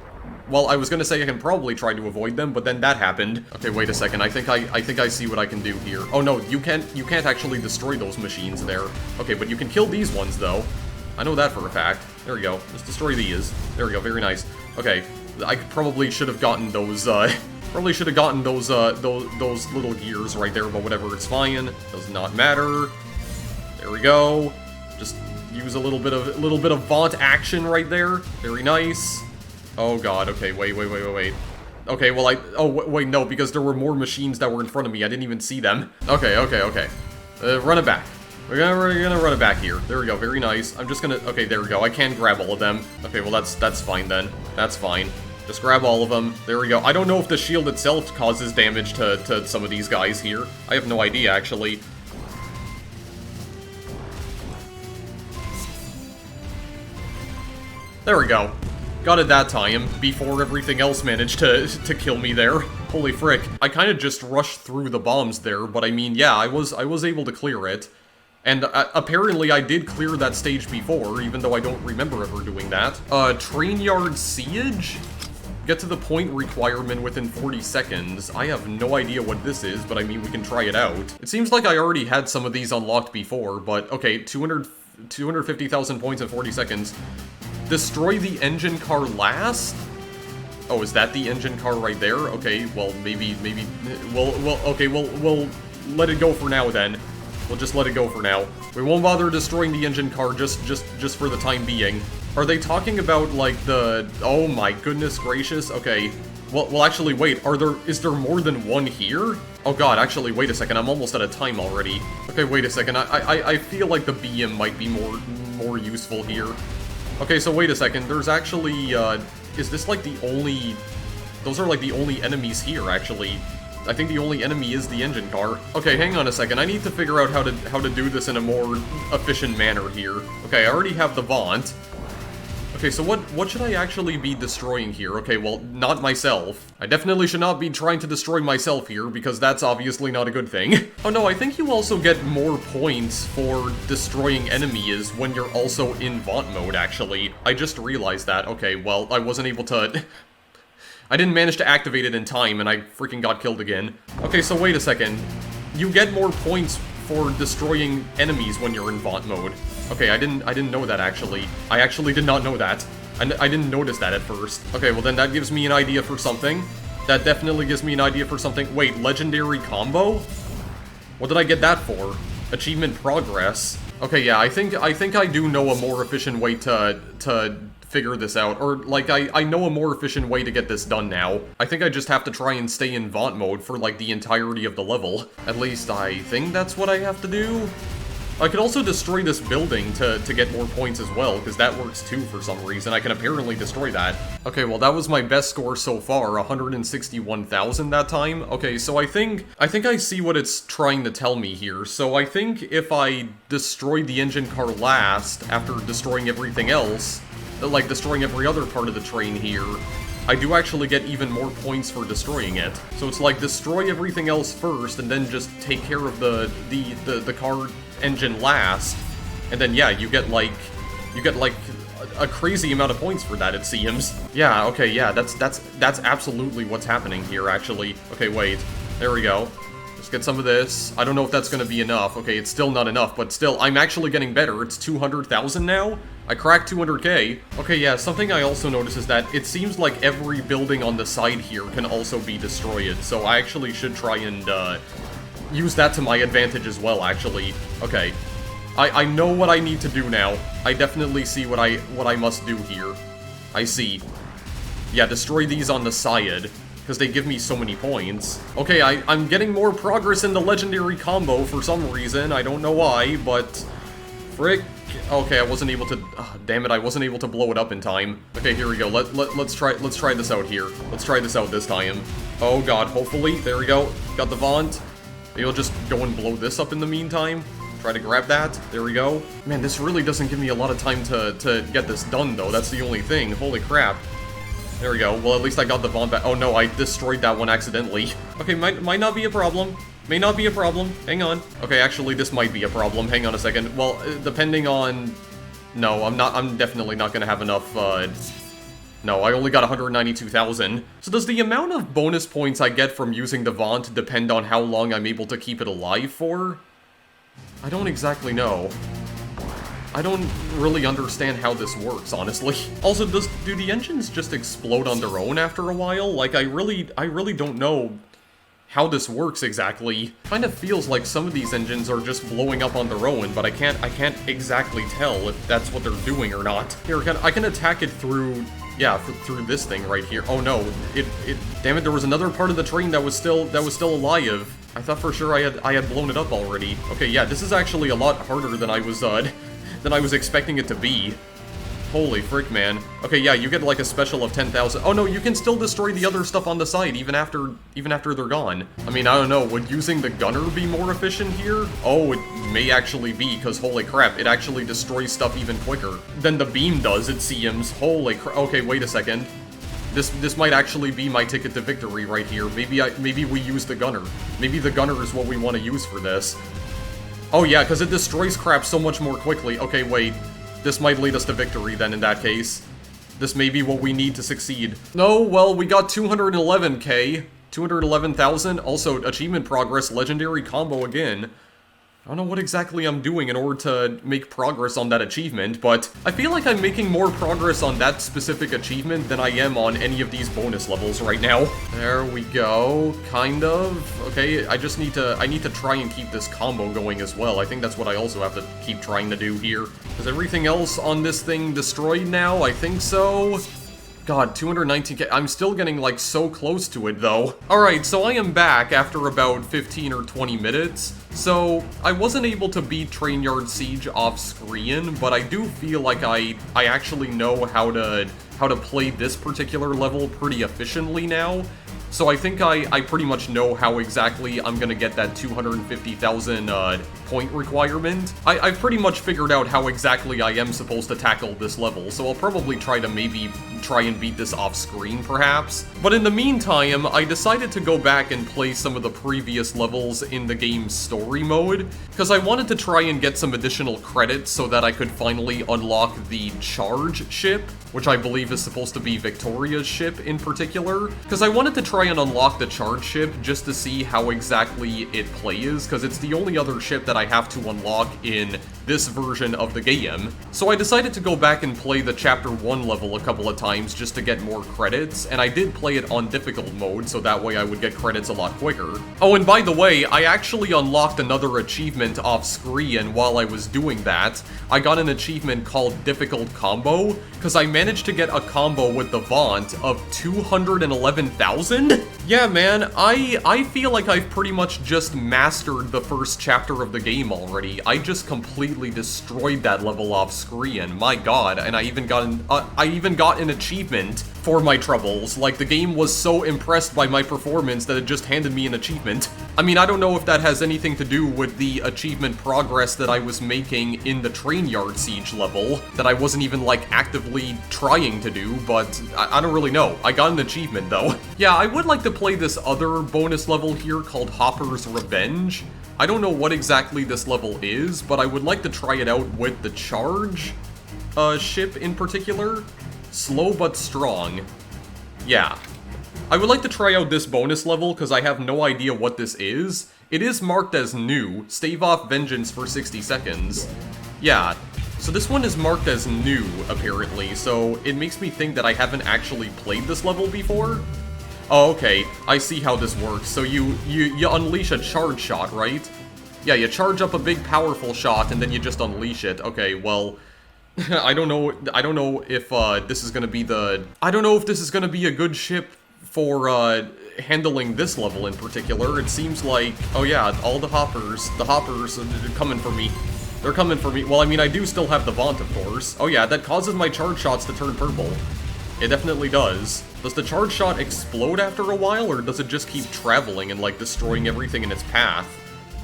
Well, I was gonna say I can probably try to avoid them, but then that happened. Okay, wait a second. I think I see what I can do here. Oh no, you can't actually destroy those machines there. Okay, but you can kill these ones though. I know that for a fact. There we go. Let's destroy these. There we go. Very nice. Okay, I probably should have gotten those. Probably should have gotten those little gears right there, but whatever. It's fine. Does not matter. There we go. Just use a little bit of vaunt action right there. Very nice. Oh god, okay, wait. Okay, well wait, no, because there were more machines that were in front of me, I didn't even see them. Okay. Run it back. We're gonna run it back here. There we go, very nice. I'm just gonna, okay, there we go, I can grab all of them. Okay, well that's fine then. That's fine. Just grab all of them. There we go. I don't know if the shield itself causes damage to some of these guys here. I have no idea, actually. There we go. Got it that time, before everything else managed to kill me there. Holy frick. I kind of just rushed through the bombs there, but I mean, yeah, I was able to clear it. And apparently I did clear that stage before, even though I don't remember ever doing that. Train yard siege? Get to the point requirement within 40 seconds. I have no idea what this is, but I mean, we can try it out. It seems like I already had some of these unlocked before, but okay, 250,000 points in 40 seconds. Destroy the engine car last? Oh, is that the engine car right there? Okay, well, maybe, okay, we'll let it go for now then. We'll just let it go for now. We won't bother destroying the engine car just for the time being. Are they talking about, like, the... Oh my goodness gracious, okay. Well, actually, wait, is there more than one here? Oh god, actually, wait a second, I'm almost out of time already. Okay, wait a second, I feel like the BM might be more useful here. Okay, so wait a second, there's actually, is this like the only... Those are like the only enemies here, actually. I think the only enemy is the engine car. Okay, hang on a second, I need to figure out how to do this in a more efficient manner here. Okay, I already have the Vaunt. Okay, so what should I actually be destroying here? Okay, well, not myself. I definitely should not be trying to destroy myself here, because that's obviously not a good thing. Oh no, I think you also get more points for destroying enemies when you're also in Vaunt mode, actually. I just realized that. Okay, well, I wasn't able to... I didn't manage to activate it in time, and I freaking got killed again. Okay, so wait a second. You get more points for destroying enemies when you're in Vaunt mode. Okay, I didn't know that, actually. I actually did not know that. I didn't notice that at first. Okay, well then that gives me an idea for something. That definitely gives me an idea for something. Wait, legendary combo? What did I get that for? Achievement progress. Okay, yeah, I think I do know a more efficient way to figure this out. Or, like, I know a more efficient way to get this done now. I think I just have to try and stay in Vaunt mode for, like, the entirety of the level. At least I think that's what I have to do. I could also destroy this building to get more points as well, because that works too for some reason. I can apparently destroy that. Okay, well that was my best score so far, 161,000 that time. Okay, so I think I see what it's trying to tell me here. So I think if I destroy the engine car last, after destroying everything else, like destroying every other part of the train here, I do actually get even more points for destroying it. So it's like destroy everything else first, and then just take care of the car engine last, and then yeah, you get like a crazy amount of points for that, it seems. Yeah, okay, yeah, that's absolutely what's happening here, actually. Okay, wait, there we go. Let's get some of this. I don't know if that's gonna be enough. Okay, it's still not enough, but still, I'm actually getting better. It's 200,000 now? I cracked 200k. Okay, yeah, something I also noticed is that it seems like every building on the side here can also be destroyed, so I actually should try and, use that to my advantage as well, actually. Okay. I know what I need to do now. I definitely see what I must do here. I see. Yeah, destroy these on the side, because they give me so many points. Okay, I'm getting more progress in the legendary combo for some reason. I don't know why, but... Frick. Okay, I wasn't able to... Oh, damn it, I wasn't able to blow it up in time. Okay, here we go. Let's try this out here. Let's try this out this time. Oh god, hopefully. There we go. Got the Vaunt. Maybe I'll just go and blow this up in the meantime. Try to grab that. There we go. Man, this really doesn't give me a lot of time to get this done, though. That's the only thing. Holy crap. There we go. Well, at least I got the Vaunt back. Oh no, I destroyed that one accidentally. Okay, might not be a problem. May not be a problem. Hang on. Okay, actually, this might be a problem. Hang on a second. Well, depending on... No, I'm definitely not gonna have enough, No, I only got 192,000. So does the amount of bonus points I get from using the Vaunt depend on how long I'm able to keep it alive for? I don't exactly know. I don't really understand how this works, honestly. Also, do the engines just explode on their own after a while? Like, I really don't know how this works exactly. Kind of feels like some of these engines are just blowing up on their own, but I can't exactly tell if that's what they're doing or not. Here, I can attack it through, yeah, through this thing right here. Oh no, damn it, there was another part of the train that was still alive. I thought for sure I had blown it up already. Okay, yeah, this is actually a lot harder than I was expecting it to be. Holy frick, man. Okay, yeah, you get like a special of 10,000. Oh no, you can still destroy the other stuff on the side even after they're gone. I mean, I don't know, would using the gunner be more efficient here? Oh, it may actually be, because holy crap, it actually destroys stuff even quicker than the beam does, it seems. Holy crap. Okay, wait a second. This might actually be my ticket to victory right here. Maybe we use the gunner. Maybe the gunner is what we want to use for this. Oh yeah, because it destroys crap so much more quickly. Okay, wait. This might lead us to victory then in that case. This may be what we need to succeed. No, well, we got 211k. 211,000. Also, achievement progress, legendary combo again. I don't know what exactly I'm doing in order to make progress on that achievement, but I feel like I'm making more progress on that specific achievement than I am on any of these bonus levels right now. There we go, kind of. Okay, I need to try and keep this combo going as well. I think that's what I also have to keep trying to do here. Is everything else on this thing destroyed now? I think so. God, 219k. I'm still getting, like, so close to it, though. Alright, so I am back after about 15 or 20 minutes. So, I wasn't able to beat Trainyard Siege off-screen, but I do feel like I actually know how to play this particular level pretty efficiently now. So I think I pretty much know how exactly I'm gonna get that 250,000 point requirement. I've pretty much figured out how exactly I am supposed to tackle this level, so I'll probably try to maybe try and beat this off screen perhaps. But in the meantime, I decided to go back and play some of the previous levels in the game's story mode, because I wanted to try and get some additional credits so that I could finally unlock the charge ship, which I believe is supposed to be Victoria's ship in particular, because I wanted to try and unlock the charge ship just to see how exactly it plays, because it's the only other ship that I have to unlock in this version of the game. So I decided to go back and play the Chapter 1 level a couple of times just to get more credits, and I did play it on difficult mode, so that way I would get credits a lot quicker. Oh, and by the way, I actually unlocked another achievement off screen, and while I was doing that, I got an achievement called Difficult Combo, because I managed to get a combo with the Vaunt of 211,000? Yeah, man, I feel like I've pretty much just mastered the first chapter of the game already. I just completely destroyed that level off screen, my god, and I even got an achievement for my troubles. Like, the game was so impressed by my performance that it just handed me an achievement. I mean, I don't know if that has anything to do with the achievement progress that I was making in the Trainyard Siege level, that I wasn't even, like, actively trying to do, but I don't really know. I got an achievement, though. Yeah, I would like to play this other bonus level here called Hopper's Revenge. I don't know what exactly this level is, but I would like to try it out with the charge ship in particular. Slow but strong. Yeah. I would like to try out this bonus level because I have no idea what this is. It is marked as new. Stave off vengeance for 60 seconds. Yeah. So this one is marked as new, apparently, so it makes me think that I haven't actually played this level before. Oh, okay. I see how this works. So you unleash a charge shot, right? Yeah, you charge up a big powerful shot and then you just unleash it. Okay, well, I don't know if this is gonna be a good ship for handling this level in particular. It seems like, oh yeah, all the hoppers are coming for me. They're coming for me. Well, I mean, I do still have the Vaunt, of course. Oh yeah, that causes my charge shots to turn purple. It definitely does. Does the charge shot explode after a while, or does it just keep traveling and, like, destroying everything in its path?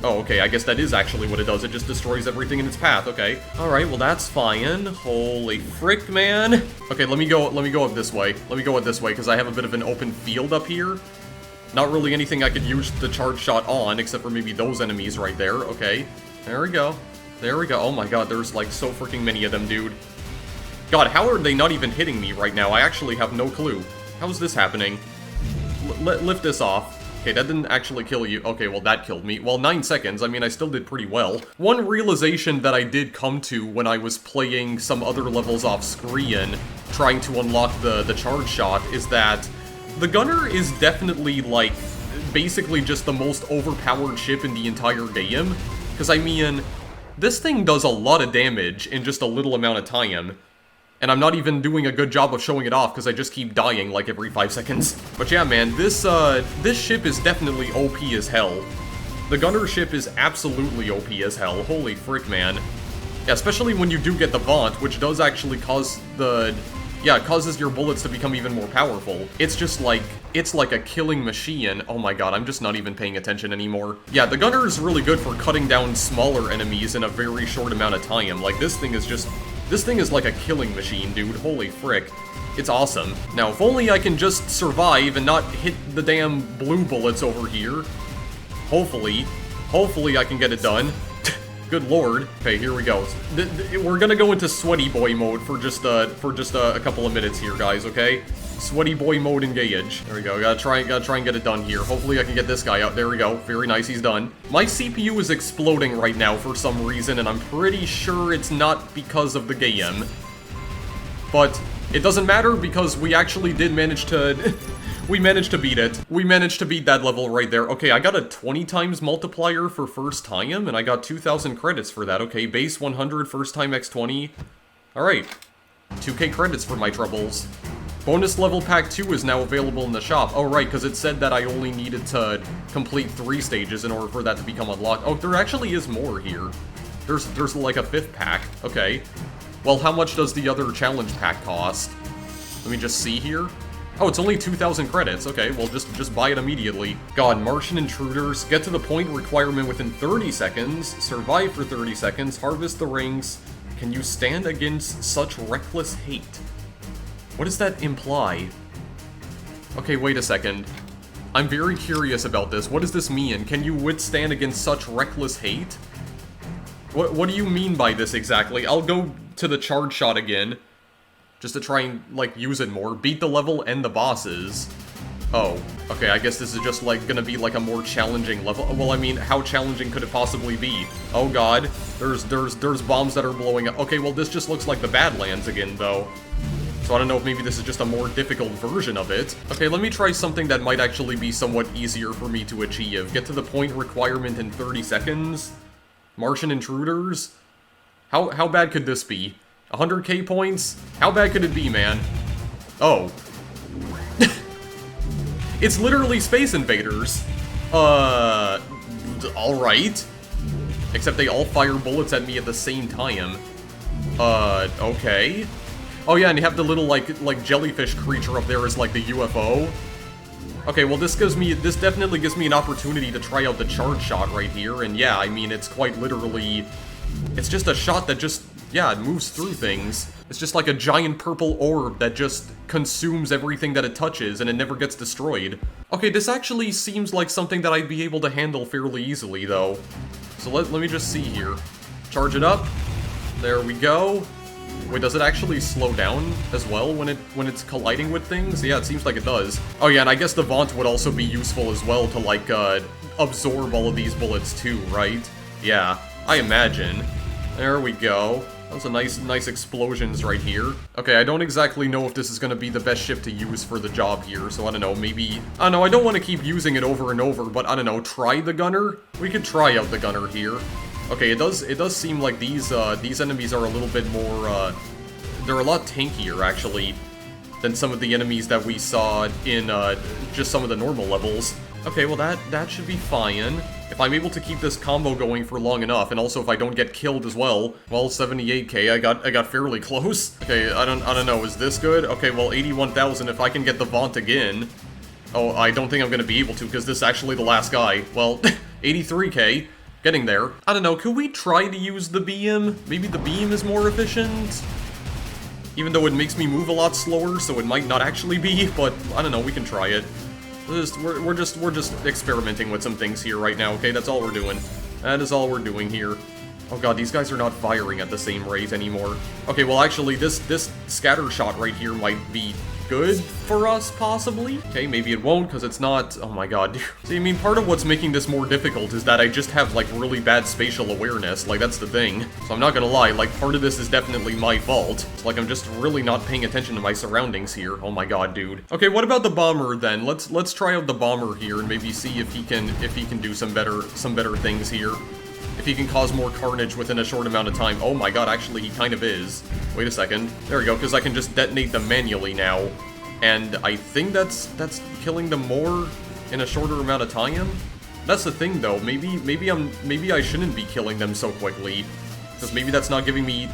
Oh, okay, I guess that is actually what it does. It just destroys everything in its path, okay. Alright, well that's fine. Holy frick, man. Okay, let me go up this way. Let me go up this way, because I have a bit of an open field up here. Not really anything I could use the charge shot on, except for maybe those enemies right there. Okay, there we go. There we go. Oh my god, there's like so freaking many of them, dude. God, how are they not even hitting me right now? I actually have no clue. How's this happening? Lift this off. Okay, that didn't actually kill you. Okay, well, that killed me. Well, 9 seconds. I mean, I still did pretty well. One realization that I did come to when I was playing some other levels off screen, trying to unlock the charge shot, is that the gunner is definitely, like, basically just the most overpowered ship in the entire game. Because, I mean, this thing does a lot of damage in just a little amount of time. And I'm not even doing a good job of showing it off because I just keep dying like every 5 seconds. But yeah, man, this ship is definitely OP as hell. The gunner ship is absolutely OP as hell. Holy frick, man. Yeah, especially when you do get the Vaunt, which does actually cause the... Yeah, it causes your bullets to become even more powerful. It's just like... It's like a killing machine. Oh my god, I'm just not even paying attention anymore. Yeah, the gunner is really good for cutting down smaller enemies in a very short amount of time. Like, this thing is just... This thing is like a killing machine, dude. Holy frick. It's awesome. Now, if only I can just survive and not hit the damn blue bullets over here. Hopefully I can get it done. Good lord. Okay, here we go. We're gonna go into sweaty boy mode for just a couple of minutes here, guys, okay? Sweaty boy mode engage. There we go. Gotta try and get it done here. Hopefully I can get this guy out. There we go. Very nice, he's done. My CPU is exploding right now for some reason, and I'm pretty sure it's not because of the game. But it doesn't matter because we actually did manage to... We managed to beat it. We managed to beat that level right there. Okay, I got a 20 times multiplier for first time, and I got 2,000 credits for that. Okay, base 100, first time x20. Alright. 2k credits for my troubles. Bonus level pack 2 is now available in the shop. Oh, right, because it said that I only needed to complete 3 stages in order for that to become unlocked. Oh, there actually is more here. There's like a 5th pack. Okay. Well, how much does the other challenge pack cost? Let me just see here. Oh, it's only 2,000 credits. Okay, well, just buy it immediately. God, Martian intruders. Get to the point requirement within 30 seconds. Survive for 30 seconds. Harvest the rings. Can you stand against such reckless hate? What does that imply? Okay, wait a second. I'm very curious about this. What does this mean? Can you withstand against such reckless hate? What do you mean by this exactly? I'll go to the charge shot again. Just to try and, like, use it more. Beat the level and the bosses. Oh, okay, I guess this is just, like, gonna be, like, a more challenging level. Well, I mean, how challenging could it possibly be? Oh god, there's bombs that are blowing up. Okay, well, this just looks like the Badlands again, though. So I don't know if maybe this is just a more difficult version of it. Okay, let me try something that might actually be somewhat easier for me to achieve. Get to the point requirement in 30 seconds. Martian intruders. How bad could this be? 100k points? How bad could it be, man? Oh. It's literally Space Invaders. Alright. Except they all fire bullets at me at the same time. Okay. Oh yeah, and you have the little, like jellyfish creature up there as, like, the UFO. Okay, well, this definitely gives me an opportunity to try out the charge shot right here, and yeah, I mean, it's quite literally... It's just a shot that just... Yeah, it moves through things. It's just like a giant purple orb that just consumes everything that it touches, and it never gets destroyed. Okay, this actually seems like something that I'd be able to handle fairly easily, though. So let me just see here. Charge it up. There we go. Wait, does it actually slow down as well when it's colliding with things? Yeah, it seems like it does. Oh yeah, and I guess the Vaunt would also be useful as well to, like, absorb all of these bullets too, right? Yeah, I imagine. There we go. Those are nice explosions right here. Okay, I don't exactly know if this is gonna be the best ship to use for the job here, so I don't know, maybe... I don't know, I don't want to keep using it over and over, but I don't know, try the gunner? We could try out the gunner here. Okay, it does seem like these enemies are a little bit more, they're a lot tankier, actually, than some of the enemies that we saw in, just some of the normal levels. Okay, well that should be fine. If I'm able to keep this combo going for long enough, and also if I don't get killed as well, well, 78k, I got fairly close. Okay, I don't know, is this good? Okay, well, 81,000 if I can get the Vaunt again. Oh, I don't think I'm gonna be able to, because this is actually the last guy. Well, 83k. Getting there. I don't know, could we try to use the beam? Maybe the beam is more efficient? Even though it makes me move a lot slower, so it might not actually be, but I don't know, we can try it. We're just experimenting with some things here right now, okay? That's all we're doing. That is all we're doing here. Oh god, these guys are not firing at the same rate anymore. Okay, well actually, this scatter shot right here might be good for us, possibly? Okay, maybe it won't, because it's not... Oh my god. See, I mean, part of what's making this more difficult is that I just have, like, really bad spatial awareness. Like, that's the thing. So I'm not gonna lie, like, part of this is definitely my fault. It's like I'm just really not paying attention to my surroundings here. Oh my god, dude. Okay, what about the bomber, then? Let's try out the bomber here and maybe see if he can do some better things here. If he can cause more carnage within a short amount of time. Oh my god, actually, he kind of is. Wait a second. There we go, because I can just detonate them manually now. And I think that's killing them more in a shorter amount of time? That's the thing, though. Maybe I shouldn't be killing them so quickly. Because maybe that's not giving me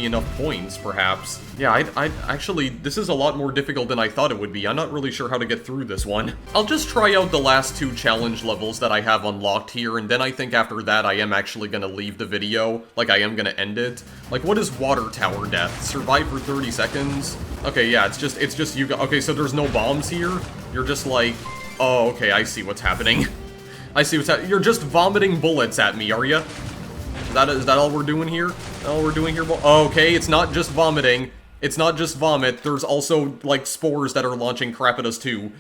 enough points, perhaps. Yeah, I actually, this is a lot more difficult than I thought it would be. I'm not really sure how to get through this one. I'll just try out the last 2 challenge levels that I have unlocked here, and then I think after that I am actually gonna leave the video. Like, I am gonna end it. Like, what is water tower death? Survive for 30 seconds? Okay, yeah, it's just you guys. Okay, so there's no bombs here? You're just like, oh, okay, I see what's happening. I see what's happening. You're just vomiting bullets at me, are ya? Is that all we're doing here? All we're doing here? Oh, okay, it's not just vomiting. It's not just vomit. There's also, like, spores that are launching crap at us, too.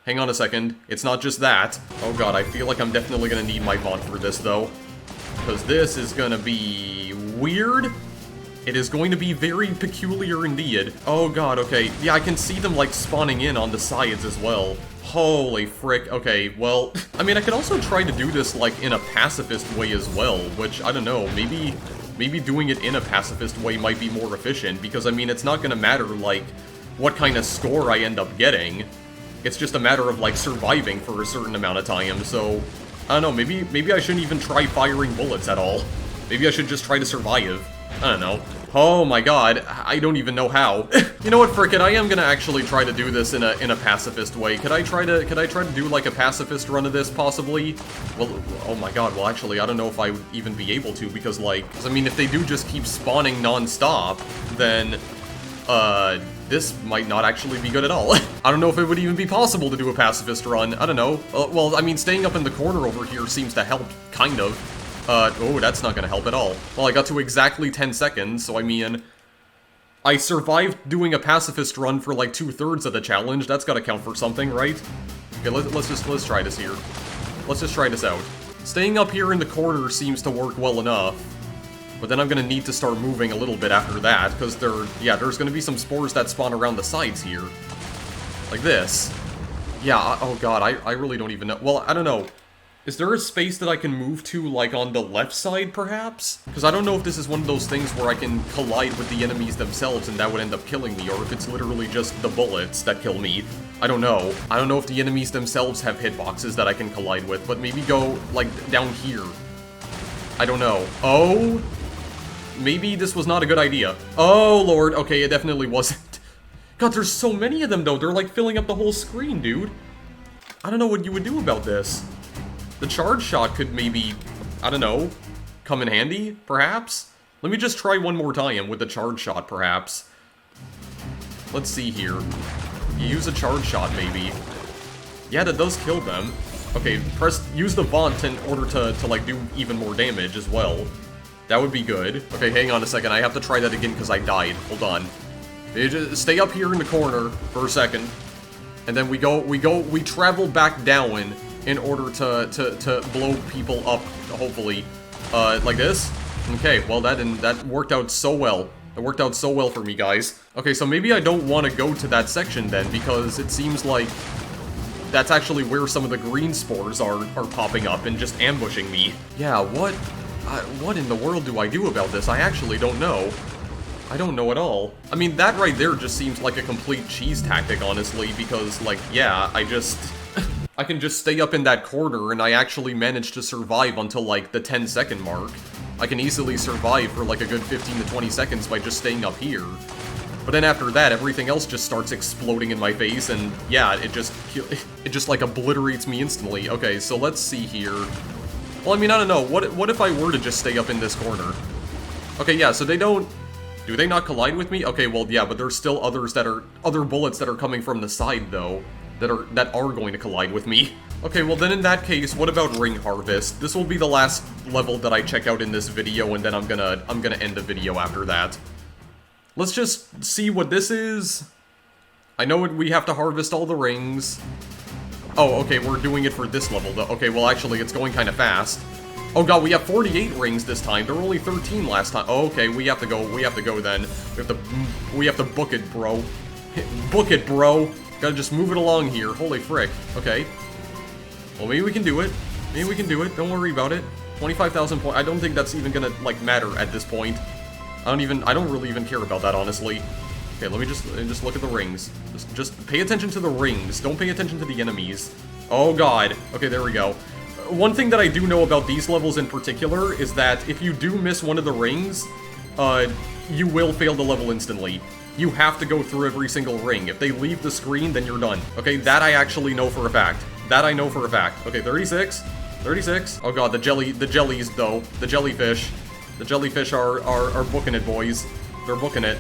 Hang on a second. It's not just that. Oh god, I feel like I'm definitely gonna need my bot for this, though. Because this is gonna be weird. It is going to be very peculiar indeed. Oh god, okay. Yeah, I can see them, like, spawning in on the sides as well. Holy frick. Okay, well, I mean, I could also try to do this, like, in a pacifist way as well, which, I don't know, maybe doing it in a pacifist way might be more efficient, because, I mean, it's not gonna matter, like, what kind of score I end up getting. It's just a matter of, like, surviving for a certain amount of time, so, I don't know, maybe I shouldn't even try firing bullets at all. Maybe I should just try to survive. I don't know. Oh my god, I don't even know how. You know what, frick it, I am gonna actually try to do this in a pacifist way. Could I try to do like a pacifist run of this, possibly? Well, oh my god, well actually, I don't know if I would even be able to, because like, I mean, if they do just keep spawning non-stop, then, this might not actually be good at all. I don't know if it would even be possible to do a pacifist run, I don't know. Well, I mean, staying up in the corner over here seems to help, kind of. Oh, that's not gonna help at all. Well, I got to exactly 10 seconds, so I mean... I survived doing a pacifist run for like 2/3 of the challenge, that's gotta count for something, right? Okay, let's try this here. Let's just try this out. Staying up here in the corner seems to work well enough. But then I'm gonna need to start moving a little bit after that, because there's gonna be some spores that spawn around the sides here. Like this. Yeah, oh god, I really don't even know. Well, I don't know. Is there a space that I can move to, like, on the left side, perhaps? Because I don't know if this is one of those things where I can collide with the enemies themselves and that would end up killing me, or if it's literally just the bullets that kill me. I don't know. I don't know if the enemies themselves have hitboxes that I can collide with, but maybe go, like, down here. I don't know. Oh? Maybe this was not a good idea. Oh, lord. Okay, it definitely wasn't. God, there's so many of them, though. They're, like, filling up the whole screen, dude. I don't know what you would do about this. The charge shot could maybe, I don't know, come in handy, perhaps? Let me just try one more time with the charge shot, perhaps. Let's see here. You use a charge shot, maybe. Yeah, that does kill them. Okay, use the Vaunt in order to like, do even more damage as well. That would be good. Okay, hang on a second, I have to try that again because I died. Hold on. Just stay up here in the corner for a second. And then we travel back down in order to blow people up, hopefully. Like this? Okay, well that worked out so well. It worked out so well for me, guys. Okay, so maybe I don't want to go to that section then, because it seems like that's actually where some of the green spores are popping up and just ambushing me. Yeah, what in the world do I do about this? I actually don't know. I don't know at all. I mean, that right there just seems like a complete cheese tactic, honestly, because, like, yeah, I can just stay up in that corner, and I actually managed to survive until, like, the 10-second mark. I can easily survive for, like, a good 15 to 20 seconds by just staying up here. But then after that, everything else just starts exploding in my face, and yeah, it just like, obliterates me instantly. Okay, so let's see here. Well, I mean, I don't know. What if I were to just stay up in this corner? Okay, yeah, so they don't... Do they not collide with me? Okay, well, yeah, but there's still other bullets that are coming from the side, though, that are going to collide with me. Okay, well then in that case, what about Ring Harvest? This will be the last level that I check out in this video, and then I'm gonna end the video after that. Let's just see what this is. I know we have to harvest all the rings. Oh, okay, we're doing it for this level, though. Okay, well, actually, it's going kind of fast. Oh god, we have 48 rings this time. There were only 13 last time. Oh, okay, we have to go then. We have to book it, bro. Book it, bro. Gotta just move it along here. Holy frick. Okay. Well, maybe we can do it. Maybe we can do it. Don't worry about it. 25,000 points. I don't think that's even gonna, like, matter at this point. I don't really even care about that, honestly. Okay, let me just look at the rings. Just pay attention to the rings. Don't pay attention to the enemies. Oh god. Okay, there we go. One thing that I do know about these levels in particular is that if you do miss one of the rings, you will fail the level instantly. You have to go through every single ring. If they leave the screen, then you're done. Okay, that I actually know for a fact. That I know for a fact. Okay, 36. 36. Oh god, the jellies, though. The jellyfish. The jellyfish are booking it, boys. They're booking it.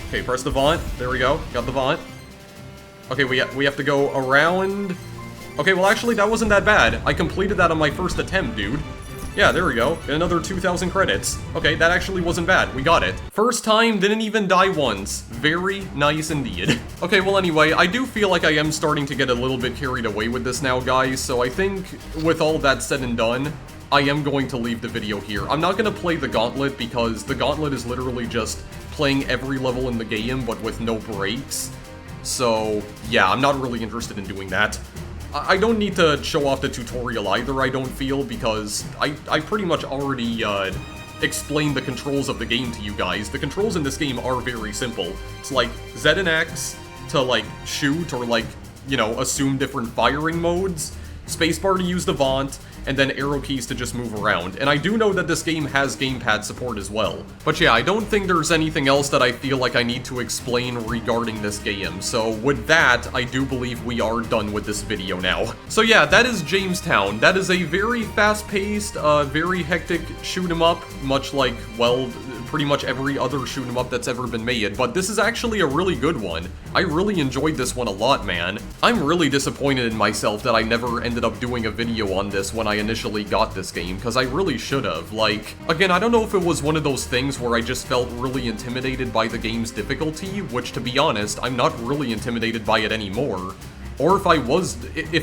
Okay, press the Vaunt. There we go. Got the Vaunt. Okay, we have to go around... Okay, well actually that wasn't that bad. I completed that on my first attempt, dude. Yeah, there we go. Get another 2,000 credits. Okay, that actually wasn't bad. We got it. First time, didn't even die once. Very nice indeed. Okay, well anyway, I do feel like I am starting to get a little bit carried away with this now, guys, so I think with all that said and done, I am going to leave the video here. I'm not going to play the Gauntlet because the Gauntlet is literally just playing every level in the game, but with no breaks. So, yeah, I'm not really interested in doing that. I don't need to show off the tutorial either, I don't feel, because I pretty much already explained the controls of the game to you guys. The controls in this game are very simple. It's like Z and X to, like, shoot or, like, you know, assume different firing modes, spacebar to use the Vaunt, and then arrow keys to just move around. And I do know that this game has gamepad support as well. But yeah, I don't think there's anything else that I feel like I need to explain regarding this game. So with that, I do believe we are done with this video now. So yeah, that is Jamestown. That is a very fast-paced, very hectic shoot-'em-up, much like, well, pretty much every other shoot-'em-up that's ever been made, but this is actually a really good one. I really enjoyed this one a lot, man. I'm really disappointed in myself that I never ended up doing a video on this when I initially got this game, because I really should have. Like, again, I don't know if it was one of those things where I just felt really intimidated by the game's difficulty, which, to be honest, I'm not really intimidated by it anymore. Or if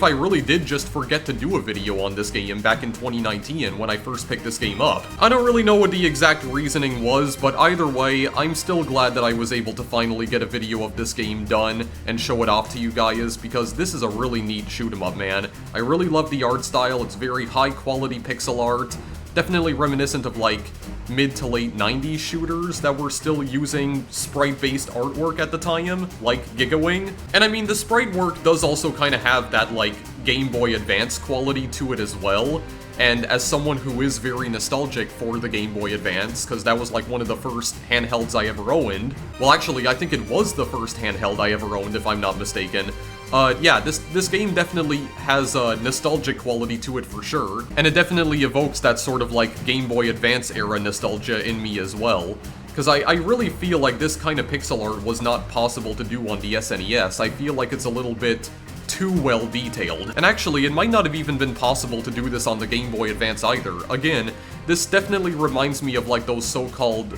I really did just forget to do a video on this game back in 2019 when I first picked this game up. I don't really know what the exact reasoning was, but either way, I'm still glad that I was able to finally get a video of this game done and show it off to you guys, because this is a really neat shoot-'em-up, man. I really love the art style. It's very high-quality pixel art. Definitely reminiscent of, like, mid to late 90s shooters that were still using sprite-based artwork at the time, like Gigawing. And I mean, the sprite work does also kind of have that, like, Game Boy Advance quality to it as well. And as someone who is very nostalgic for the Game Boy Advance, because that was like one of the first handhelds I ever owned. Well, actually, I think it was the first handheld I ever owned, if I'm not mistaken. Yeah, this game definitely has a nostalgic quality to it for sure, and it definitely evokes that sort of like Game Boy Advance era nostalgia in me as well. Because I really feel like this kind of pixel art was not possible to do on the SNES. I feel like it's a little bit too well detailed. And actually, it might not have even been possible to do this on the Game Boy Advance either. Again, this definitely reminds me of like those so-called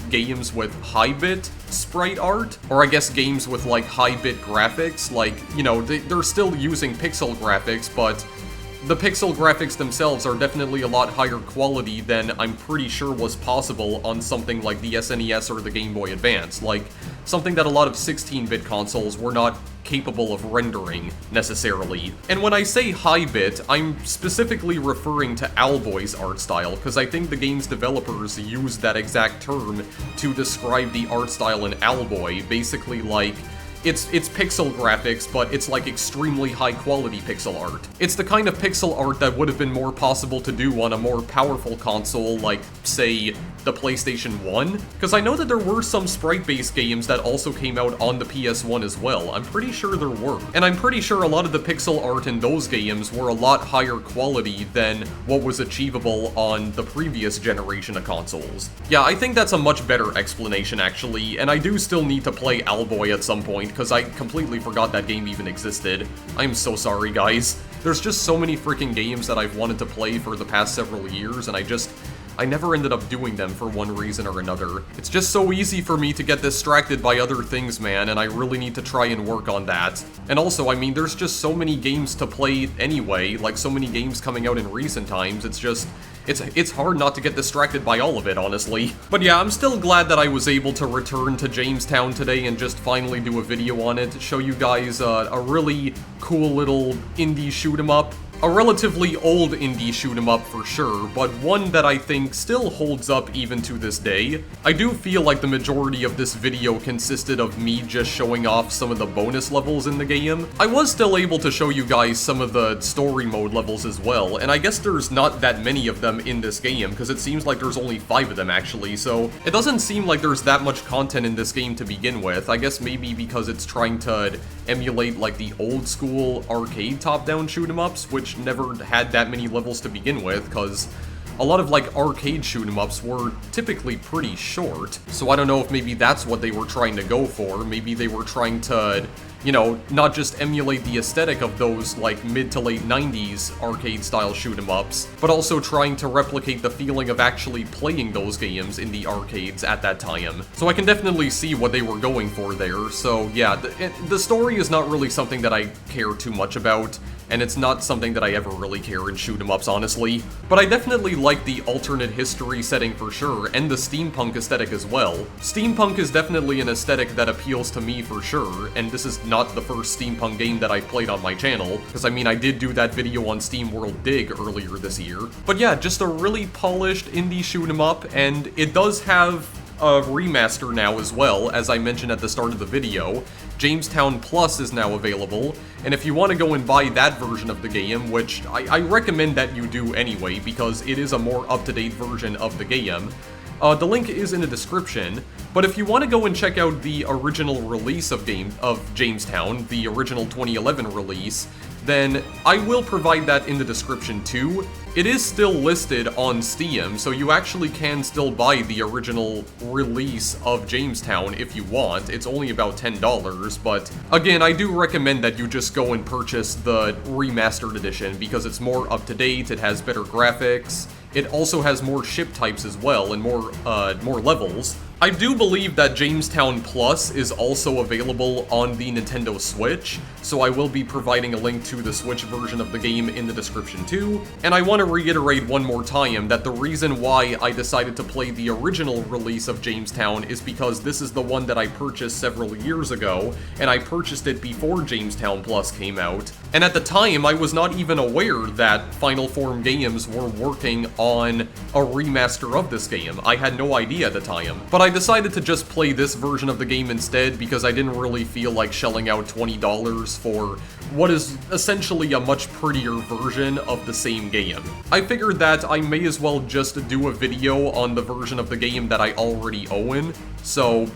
games with high-bit sprite art, or I guess games with like high-bit graphics. Like, you know, they're still using pixel graphics, but the pixel graphics themselves are definitely a lot higher quality than I'm pretty sure was possible on something like the SNES or the Game Boy Advance, like something that a lot of 16-bit consoles were not capable of rendering, necessarily. And when I say high-bit, I'm specifically referring to Owlboy's art style, because I think the game's developers used that exact term to describe the art style in Owlboy, basically like, it's pixel graphics, but it's like extremely high-quality pixel art. It's the kind of pixel art that would have been more possible to do on a more powerful console like, say, the PlayStation 1? Because I know that there were some sprite-based games that also came out on the PS1 as well. I'm pretty sure there were. And I'm pretty sure a lot of the pixel art in those games were a lot higher quality than what was achievable on the previous generation of consoles. Yeah, I think that's a much better explanation actually, and I do still need to play Owlboy at some point, because I completely forgot that game even existed. I'm so sorry, guys. There's just so many freaking games that I've wanted to play for the past several years, and I never ended up doing them for one reason or another. It's just so easy for me to get distracted by other things, man, and I really need to try and work on that. And also, I mean, there's just so many games to play anyway, like so many games coming out in recent times, it's hard not to get distracted by all of it, honestly. But yeah, I'm still glad that I was able to return to Jamestown today and just finally do a video on it, show you guys a really cool little indie shoot-'em-up. A relatively old indie shoot-'em-up for sure, but one that I think still holds up even to this day. I do feel like the majority of this video consisted of me just showing off some of the bonus levels in the game. I was still able to show you guys some of the story mode levels as well, and I guess there's not that many of them in this game, because it seems like there's only 5 of them actually, so it doesn't seem like there's that much content in this game to begin with. I guess maybe because it's trying to emulate like the old school arcade top-down shoot-'em-ups, which never had that many levels to begin with, because a lot of like arcade shoot-'em-ups were typically pretty short. So I don't know if maybe that's what they were trying to go for. Maybe they were trying to, you know, not just emulate the aesthetic of those like mid to late 90s arcade style shoot-'em-ups, but also trying to replicate the feeling of actually playing those games in the arcades at that time. So I can definitely see what they were going for there. So yeah, the story is not really something that I care too much about, and it's not something that I ever really care in shoot-'em-ups, honestly. But I definitely like the alternate history setting for sure, and the steampunk aesthetic as well. Steampunk is definitely an aesthetic that appeals to me for sure, and this is not the first steampunk game that I've played on my channel, because I mean I did do that video on Steam World Dig earlier this year. But yeah, just a really polished indie shoot-'em-up, and it does have a remaster now as well, as I mentioned at the start of the video. Jamestown Plus is now available, and if you want to go and buy that version of the game, which I recommend that you do anyway, because it is a more up-to-date version of the game, the link is in the description. But if you want to go and check out the original release of Jamestown, the original 2011 release, then I will provide that in the description too. It is still listed on Steam, so you actually can still buy the original release of Jamestown if you want. It's only about $10, but again, I do recommend that you just go and purchase the remastered edition because it's more up-to-date, it has better graphics, it also has more ship types as well, and more levels. I do believe that Jamestown Plus is also available on the Nintendo Switch, so I will be providing a link to the Switch version of the game in the description too. And I want to reiterate one more time that the reason why I decided to play the original release of Jamestown is because this is the one that I purchased several years ago, and I purchased it before Jamestown Plus came out. And at the time, I was not even aware that Final Form Games were working on a remaster of this game. I had no idea at the time. But I decided to just play this version of the game instead because I didn't really feel like shelling out $20 for what is essentially a much prettier version of the same game. I figured that I may as well just do a video on the version of the game that I already own, so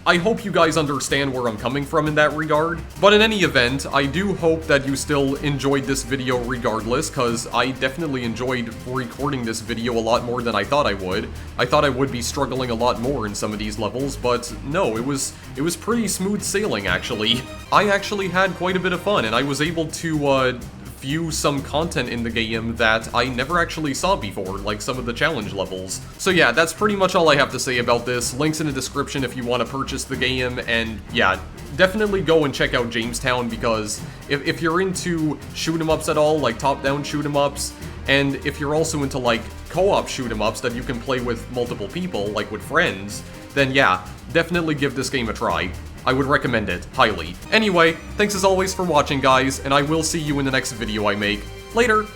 I hope you guys understand where I'm coming from in that regard. But in any event, I do hope that you still enjoyed this video regardless, because I definitely enjoyed recording this video a lot more than I thought I would. I thought I would be struggling a lot more in some of these levels, but no, it was pretty smooth sailing actually. I actually had quite a bit of fun, and I was able to view some content in the game that I never actually saw before, like some of the challenge levels. So yeah, that's pretty much all I have to say about this. Links in the description if you want to purchase the game, and yeah, definitely go and check out Jamestown, because if you're into shoot-'em-ups at all, like top-down shoot-'em-ups, and if you're also into like co-op shoot-'em-ups that you can play with multiple people, like with friends, then yeah, definitely give this game a try. I would recommend it, highly. Anyway, thanks as always for watching, guys, and I will see you in the next video I make. Later!